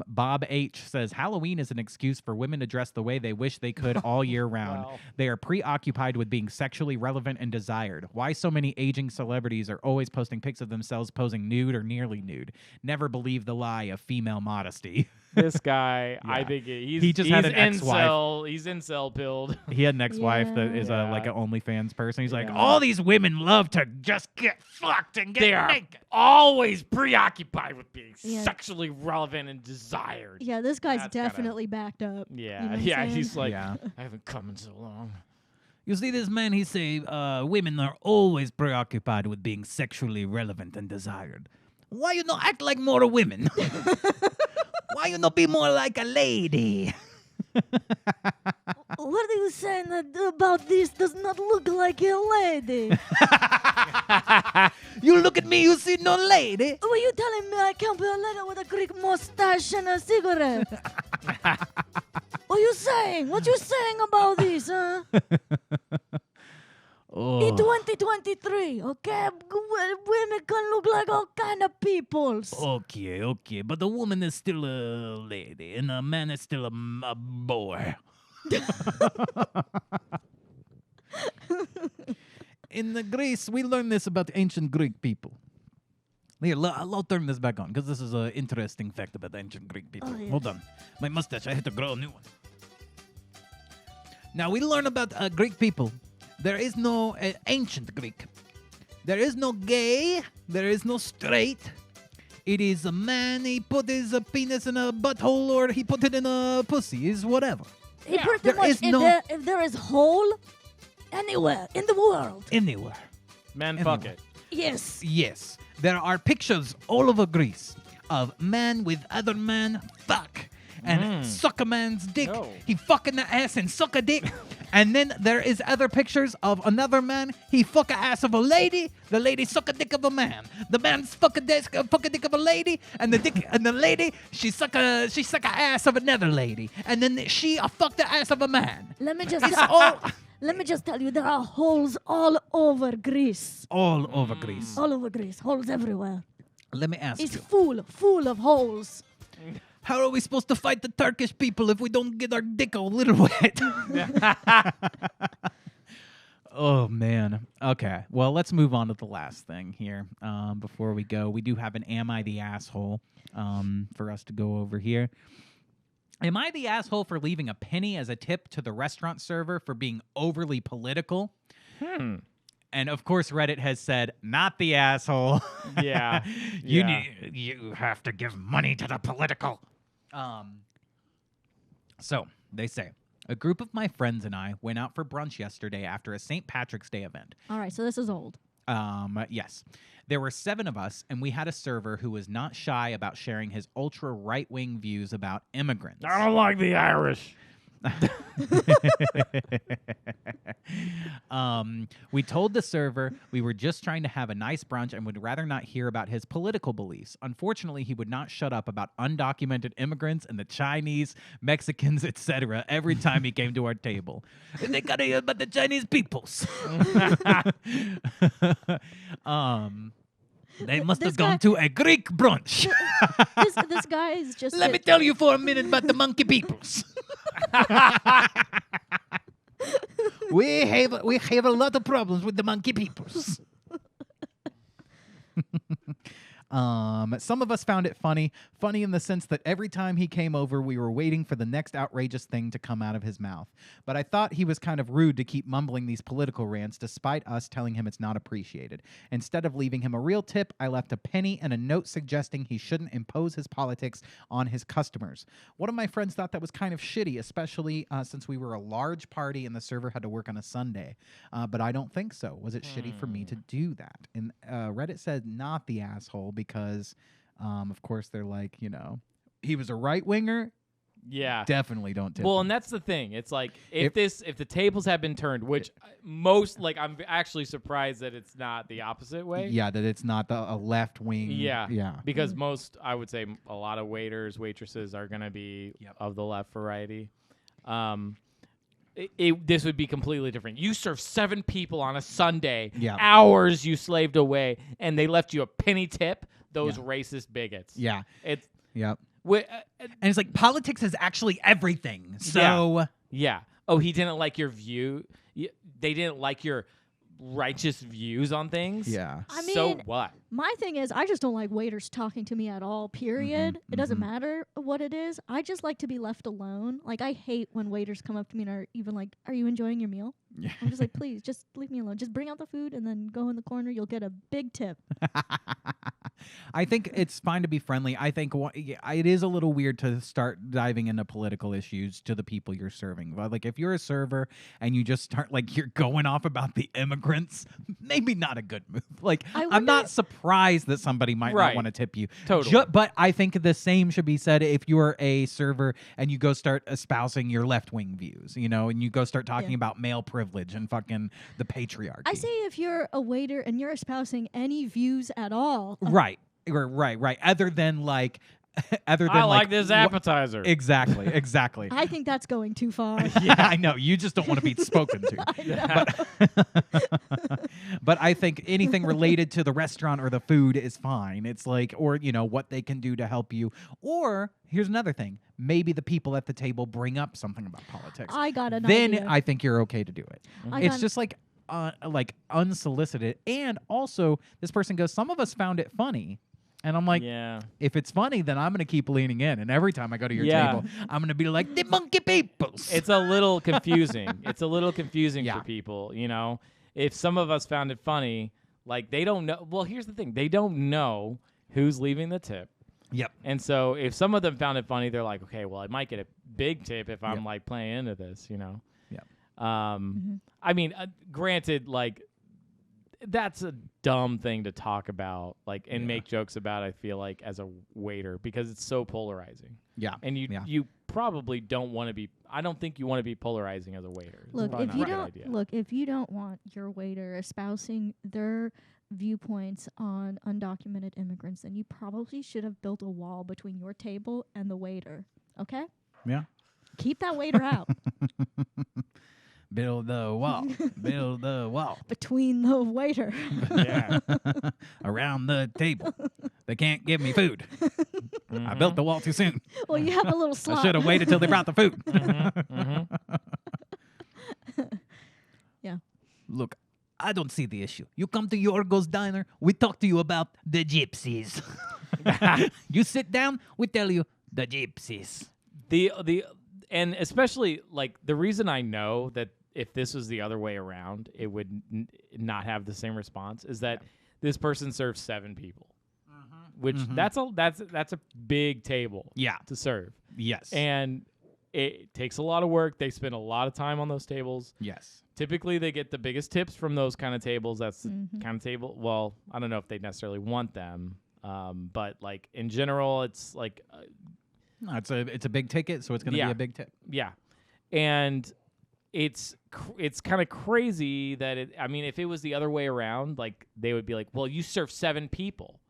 S1: Bob H says Halloween is an excuse for women to dress the way they wish they could all year round.
S3: Wow.
S1: They are preoccupied with being sexually relevant and desired. Why so many aging celebrities are always posting pics of themselves posing nude or nearly nude? Never believe the lie of female modesty.
S3: This guy, I
S1: Yeah.
S3: think
S1: He just had an ex-wife.
S3: incel. He's incel pilled.
S1: He had an ex-wife that is
S3: Yeah.
S1: like an OnlyFans person. He's like,
S3: Yeah.
S1: all these women love to just get fucked and get
S3: They are
S1: naked.
S3: always preoccupied with being
S2: Yeah.
S3: sexually relevant and desired.
S2: Yeah, this guy's
S3: That's gotta-
S2: definitely backed up.
S3: Yeah,
S2: You know what I'm
S3: yeah.
S2: saying?
S3: He's like,
S1: Yeah.
S3: I haven't come in so long.
S1: You see this man, he say, women are always preoccupied with being sexually relevant and desired. Why you not act like more women? Why you not be more like a lady?
S2: What are you saying about this? Does not look like a lady.
S1: You look at me, you see no lady.
S2: Were you telling me I can't be a lady with a Greek mustache and a cigarette? What you saying? What you saying about this, huh? In 2023, okay, women can look like all kind of peoples.
S1: Okay, but the woman is still a lady, and a man is still a boy. In the Greece, we learned this about ancient Greek people. Here, I'll turn this back on, because this is an interesting fact about ancient Greek people.
S2: Oh, yes.
S1: Hold on. My mustache, I had to grow a new one. Now, we learn about Greek people. There is no ancient Greek. There is no gay. There is no straight. It is a man, he put his penis in a butthole, or he put it in a pussy. Is whatever.
S2: He pretty
S1: There
S2: much,
S1: is no-
S2: if there is hole anywhere in the world,
S1: Anywhere.
S3: Men,
S1: Anyway.
S3: fuck it.
S2: yes.
S1: Yes. There are pictures all over Greece of man with other man fuck. And suck a man's dick.
S3: No.
S1: He fuck in the ass and suck a dick. And then there is other pictures of another man. He fuck a ass of a lady. The lady suck a dick of a man. The man fuck a dick of a lady. And the lady she suck a ass of another lady. And then she fuck the ass of a man.
S2: Let me just tell you, there are holes all over Greece.
S1: All over Greece.
S2: All over Greece, holes everywhere.
S1: Let me ask
S2: It's
S1: you.
S2: full of holes.
S1: How are we supposed to fight the Turkish people if we don't get our dick a little wet? Oh, man. Okay. Well, let's move on to the last thing here. Before we go, we do have an Am I the Asshole for us to go over here. Am I the asshole for leaving a penny as a tip to the restaurant server for being overly political? And of course, Reddit has said, not the asshole.
S3: Yeah.
S1: You have to give money to the political. So they say, a group of my friends and I went out for brunch yesterday after a St. Patrick's Day event.
S2: All right, so this is old.
S1: Yes. There were 7 of us, and we had a server who was not shy about sharing his ultra right-wing views about immigrants.
S3: I don't like the Irish.
S1: We told the server we were just trying to have a nice brunch and would rather not hear about his political beliefs. Unfortunately, he would not shut up about undocumented immigrants and the Chinese, Mexicans, etc. every time he came to our table. They gotta hear about the Chinese peoples. They must have
S2: This
S1: gone
S2: guy-
S1: to a Greek brunch.
S2: This guy is just.
S1: Let me tell you for a minute about the monkey peoples. we have a lot of problems with the monkey peoples. Some of us found it funny in the sense that every time he came over, we were waiting for the next outrageous thing to come out of his mouth. But I thought he was kind of rude to keep mumbling these political rants despite us telling him it's not appreciated. Instead of leaving him a real tip, I left a penny and a note suggesting he shouldn't impose his politics on his customers. One of my friends thought that was kind of shitty, especially since we were a large party and the server had to work on a Sunday. But I don't think so. Was it shitty for me to do that? And Reddit said not the asshole because, of course, they're like, he was a right winger.
S3: Yeah,
S1: definitely don't tip.
S3: Well,
S1: him.
S3: and that's the thing. It's like if the tables have been turned, which I'm actually surprised that it's not the opposite way.
S1: Yeah, that it's not a left wing.
S3: Yeah. Because I would say a lot of waiters, waitresses are going to be of the left variety. This would be completely different. You serve 7 people on a Sunday, hours you slaved away, and they left you a penny tip. Those racist bigits.
S1: Yeah.
S3: And
S1: it's like politics is actually everything. So
S3: yeah. Oh, he didn't like your view. They didn't like your righteous views on things.
S1: Yeah.
S2: I mean,
S3: so what?
S2: My thing is, I just don't like waiters talking to me at all, period. It doesn't matter what it is. I just like to be left alone. Like, I hate when waiters come up to me and are even like, are you enjoying your meal?
S1: Yeah.
S2: I'm just like, please, just leave me alone. Just bring out the food and then go in the corner. You'll get a big tip.
S1: I think it's fine to be friendly. I think it is a little weird to start diving into political issues to the people you're serving. But like if you're a server and you just start like you're going off about the immigrants, maybe not a good move. Like I'm not surprised that somebody might not want to tip you.
S3: Totally.
S1: But I think the same should be said if you're a server and you go start espousing your left-wing views, and you go start talking about male privilege and fucking the patriarchy.
S2: I say if you're a waiter and you're espousing any views at all.
S1: Right. Other than
S3: I like this appetizer.
S1: Exactly.
S2: I think that's going too far.
S1: Yeah, I know. You just don't want to be spoken to. But I think anything related to the restaurant or the food is fine. It's like, or, what they can do to help you. Or here's another thing. Maybe the people at the table bring up something about politics.
S2: I got an
S1: Then
S2: idea.
S1: I think you're okay to do it. It's just like unsolicited. And also, this person goes, some of us found it funny. And I'm like, if it's funny, then I'm going to keep leaning in. And every time I go to your table, I'm going to be like, the monkey peoples.
S3: It's a little confusing. For people, If some of us found it funny, like they don't know. Well, here's the thing. They don't know who's leaving the tip.
S1: Yep.
S3: And so if some of them found it funny, they're like, okay, well, I might get a big tip if I'm like playing into this,
S1: Yep.
S3: I mean, granted, like, that's a dumb thing to talk about, and make jokes about, I feel like, as a waiter, because it's so polarizing.
S1: Yeah.
S3: And you probably don't want to be, I don't think you want to be polarizing as a waiter.
S2: Look, if you don't want your waiter espousing their viewpoints on undocumented immigrants, then you probably should have built a wall between your table and the waiter. Okay?
S1: Yeah.
S2: Keep that waiter out.
S1: Build the wall. Build the wall.
S2: Between the waiter.
S1: Yeah. Around the table. They can't give me food. I built the wall too soon.
S2: Well, you have a little slot.
S1: I should have waited till they brought the food.
S2: Yeah.
S1: Look, I don't see the issue. You come to Yorgo's Diner, we talk to you about the gypsies. You sit down, we tell you the gypsies.
S3: And especially, the reason I know that if this was the other way around, it would not have the same response is that this person serves 7 people, which that's a big table to serve.
S1: Yes.
S3: And it takes a lot of work. They spend a lot of time on those tables.
S1: Yes.
S3: Typically, they get the biggest tips from those kind of tables. That's the kind of table. Well, I don't know if they necessarily want them, but in general, it's like.
S1: No, it's a big ticket, so it's going to be a big tip.
S3: Yeah, and it's kind of crazy that if it was the other way around, they would be like, well, you serve 7 people,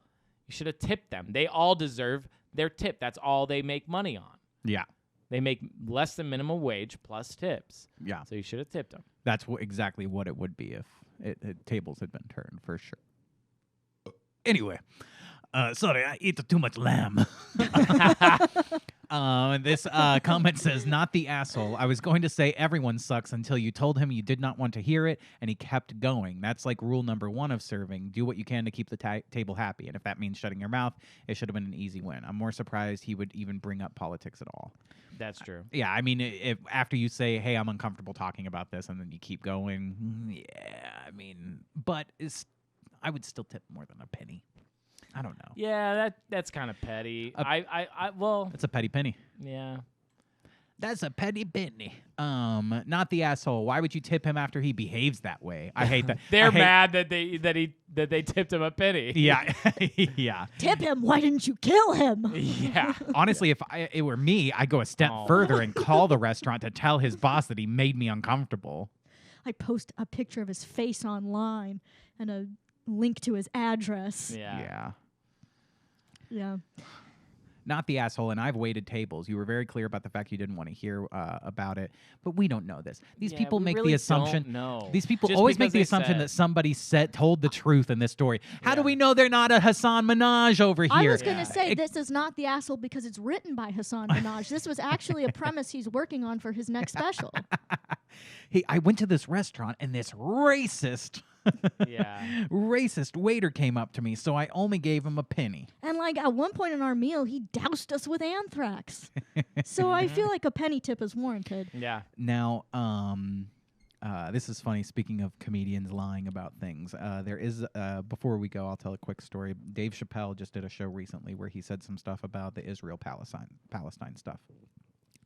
S3: you should have tipped them. They all deserve their tip. That's all they make money on.
S1: Yeah,
S3: they make less than minimum wage plus tips.
S1: Yeah,
S3: so you should have tipped them.
S1: That's exactly what it would be if tables had been turned for sure. Anyway. Sorry, I eat too much lamb. This comment says, not the asshole. I was going to say everyone sucks until you told him you did not want to hear it, and he kept going. That's like rule number 1 of serving. Do what you can to keep the table happy. And if that means shutting your mouth, it should have been an easy win. I'm more surprised he would even bring up politics at all.
S3: That's true.
S1: Yeah, I mean, if after you say, hey, I'm uncomfortable talking about this, and then you keep going, yeah, I mean, but I would still tip more than a penny. I don't know.
S3: Yeah, that's kind of petty. Well,
S1: It's a petty penny.
S3: yeah.
S1: That's a petty penny. Not the asshole. Why would you tip him after he behaves that way? I hate that.
S3: They're mad that they tipped him a penny.
S1: Yeah, yeah.
S2: Tip him. Why didn't you kill him?
S3: Yeah.
S1: Honestly, if it were me, I'd go a step further and call the restaurant to tell his boss that he made me uncomfortable.
S2: I post a picture of his face online and a link to his address.
S3: Yeah.
S2: Yeah.
S1: Not the asshole, and I've waited tables. You were very clear about the fact you didn't want to hear about it, but we don't know this. These people
S3: we
S1: make
S3: really
S1: the assumption.
S3: don't know.
S1: These people
S3: Just
S1: always make
S3: because
S1: the
S3: they
S1: assumption
S3: said.
S1: that somebody told the truth in this story. How do we know they're not a Hasan Minhaj over here?
S2: I was going to say this is not the asshole because it's written by Hasan Minhaj. This was actually a premise he's working on for his next special.
S1: Hey, I went to this restaurant and this racist waiter came up to me, so I only gave him a penny.
S2: And like at one point in our meal, he doused us with anthrax. So I feel like a penny tip is warranted.
S3: Yeah.
S1: Now, this is funny. Speaking of comedians lying about things, there is, before we go, I'll tell a quick story. Dave Chappelle just did a show recently where he said some stuff about the Israel-Palestine stuff.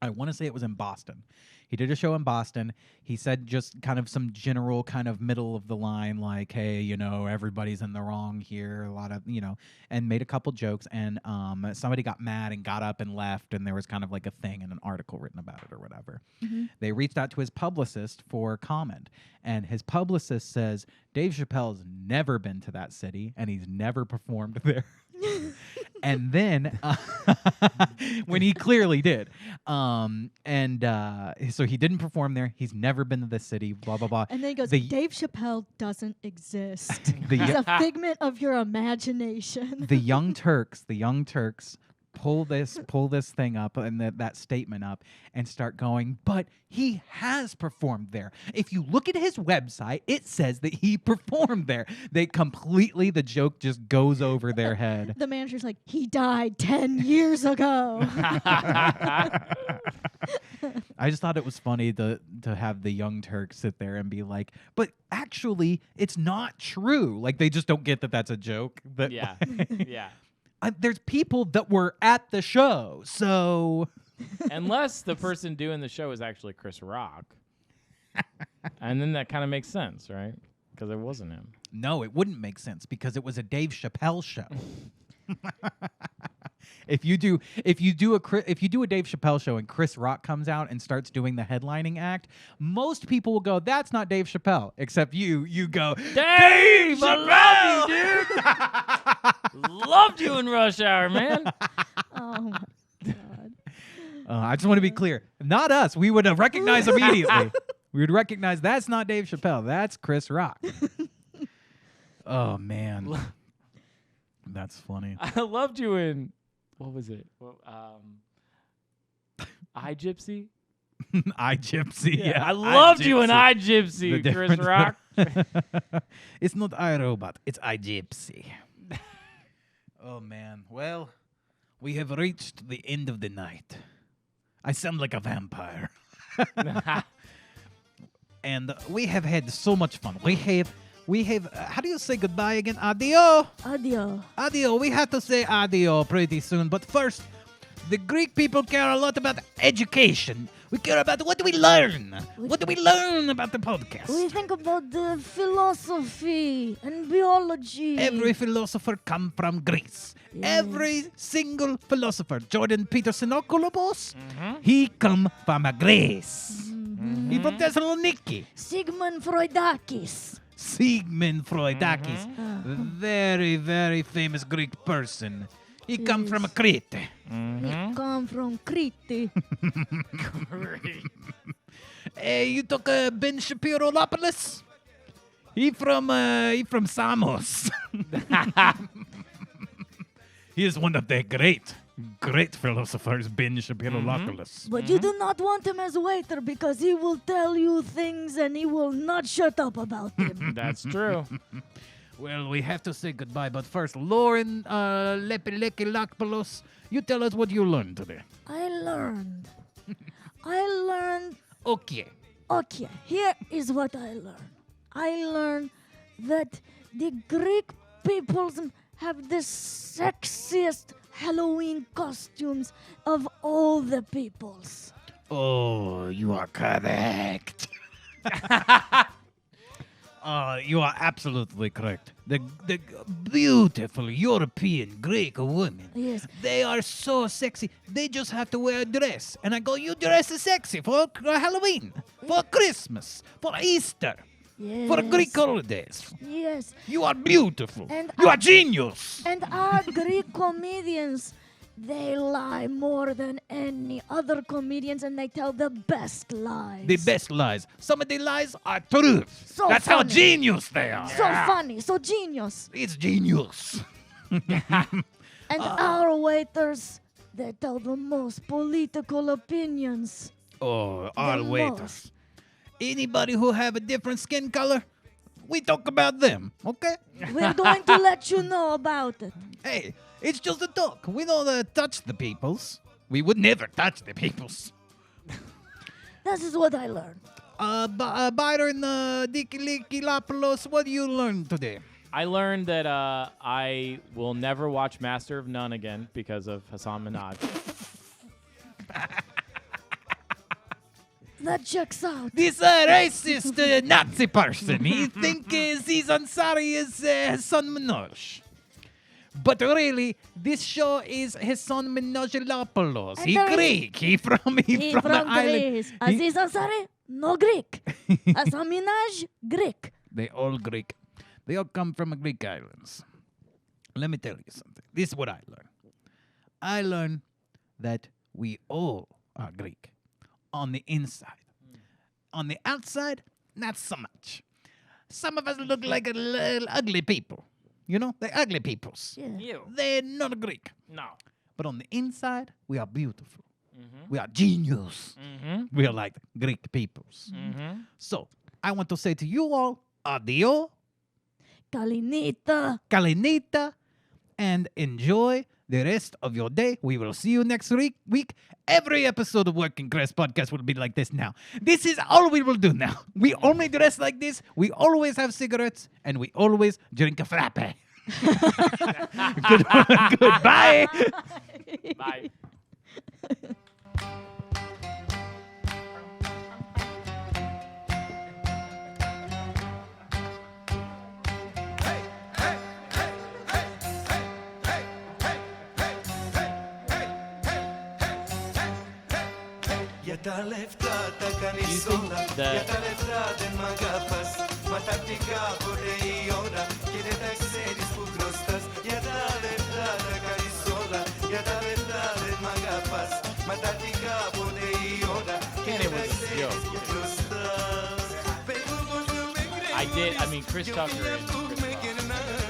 S1: I want to say it was in Boston. He did a show in Boston. He said just kind of some general kind of middle of the line, like, hey, you know, everybody's in the wrong here, a lot of, you know, and made a couple jokes. And somebody got mad and got up and left. And there was kind of like a thing and an article written about it or whatever. Mm-hmm. They reached out to his publicist for comment. And his publicist says, Dave Chappelle's never been to that city and he's never performed there. And then, when he clearly did, so he didn't perform there. He's never been to the city. Blah blah blah.
S2: And then he goes, Dave Chappelle doesn't exist. He's a figment of your imagination.
S1: The Young Turks pull this thing up and that statement up and start going, but he has performed there. If you look at his website, it says that he performed there. The joke just goes over their head.
S2: The manager's like, he died 10 years ago.
S1: I just thought it was funny to have the Young Turks sit there and be like, but actually, it's not true. Like, they just don't get that that's a joke.
S3: Yeah. Yeah.
S1: There's people that were at the show, so...
S3: Unless the person doing the show is actually Chris Rock. And then that kind of makes sense, right? Because it wasn't him.
S1: No, it wouldn't make sense because it was a Dave Chappelle show. If you do a Dave Chappelle show and Chris Rock comes out and starts doing the headlining act, most people will go, "That's not Dave Chappelle." Except you go,
S3: Dave Chappelle, dude. Loved you in Rush Hour, man.
S2: Oh my God.
S1: I just want to be clear, not us. We would have recognized immediately. We would recognize that's not Dave Chappelle. That's Chris Rock. Oh man, that's funny.
S3: I loved you in. What was it? Well, I Gypsy?
S1: I Gypsy, yeah.
S3: I loved you in I Gypsy, Chris Rock.
S1: It's not I Robot, it's I Gypsy. Oh, man. Well, we have reached the end of the night. I sound like a vampire. And we have had so much fun. We have, how do you say goodbye again? Adio.
S2: Adio.
S1: Adio. We have to say adio pretty soon. But first, the Greek people care a lot about education. We care about what do we learn? What do we learn about the podcast?
S2: We think about the philosophy and biology.
S1: Every philosopher come from Greece. Yes. Every single philosopher. Jordan Peterson Okolobos, he come from Greece. Mm-hmm. He from Thessaloniki.
S2: Sigmund Freudakis.
S1: Very, very famous Greek person. He come from Crete.
S2: He come from Crete.
S1: Hey, you took Ben Shapiro-Lopoulos? He from Samos. He is one of the great Great philosophers, Ben Shapiro-Lockeless.
S2: But you do not want him as waiter because he will tell you things and he will not shut up about them.
S3: That's true.
S1: Well, we have to say goodbye, but first, Lauren Lepelekilakpelos, you tell us what you learned today.
S2: I learned.
S1: Okay.
S2: Okay, here is what I learned. I learned that the Greek peoples have the sexiest Halloween costumes of all the peoples.
S1: Oh, you are correct. You are absolutely correct. The beautiful European Greek women.
S2: Yes.
S1: They are so sexy. They just have to wear a dress. And I go, you dress is sexy for Halloween, for Christmas, for Easter,
S2: Yes.
S1: for Greek holidays.
S2: Yes.
S1: You are beautiful.
S2: And
S1: You are genius.
S2: And our Greek comedians, they lie more than any other comedians and they tell the best lies.
S1: The best lies. Some of the lies are truth.
S2: So
S1: That's how
S2: funny.
S1: genius they are.
S2: So funny, so genius.
S1: It's genius.
S2: And our waiters, they tell the most political opinions.
S1: Oh, our
S2: The
S1: waiters.
S2: most.
S1: Anybody who have a different skin color, we talk about them, okay?
S2: We're going to let you know about it.
S1: Hey, it's just a talk. We don't touch the peoples. We would never touch the peoples.
S2: This is what I learned.
S1: Byron Dikilikilopoulos, what do you learn today?
S3: I learned that I will never watch Master of None again because of Hasan Minhaj.
S2: That checks out.
S1: This racist Nazi person, he think his Ansari is Hasan Minhaj. But really, this show is Hasan Minhaj-Lopoulos. He
S2: And
S1: Greek. He from
S2: He
S1: the
S2: from
S1: island.
S2: Greece.
S1: He-
S2: Aziz Ansari, no Greek. Hasan Minhaj, Greek.
S1: They all Greek. They all come from Greek islands. Let me tell you something. This is what I learned. I learned that we all are Greek on the inside. On the outside, not so much. Some of us look like a little ugly people. You know, they're ugly peoples.
S2: Yeah.
S3: You.
S1: They're not Greek.
S3: No.
S1: But on the inside, we are beautiful. We are genius. We are like Greek peoples. So, I want to say to you all, adio,
S2: Kalinita.
S1: kalinita, and enjoy the rest of your day. We will see you next week. Every episode of Working Crass podcast will be like this now. This is all we will do now. We only dress like this. We always have cigarettes, and we always drink a frappe. Goodbye.
S3: Bye.
S11: Για τα λεφτά τα κάνεις όλα, για τα λεφτά δεν μ' αγαπάς. Μα τακτικά ποτέ η ώρα και δεν τα ξέρεις που χρωστάς. Για τα λεφτά τα κάνεις όλα, για τα λεφτά δεν μ' αγαπάς. Μα τακτικά ποτέ η ώρα και δεν τα ξέρεις που χρωστάς.
S3: I did. I mean, Chris Tucker is Chris Tucker.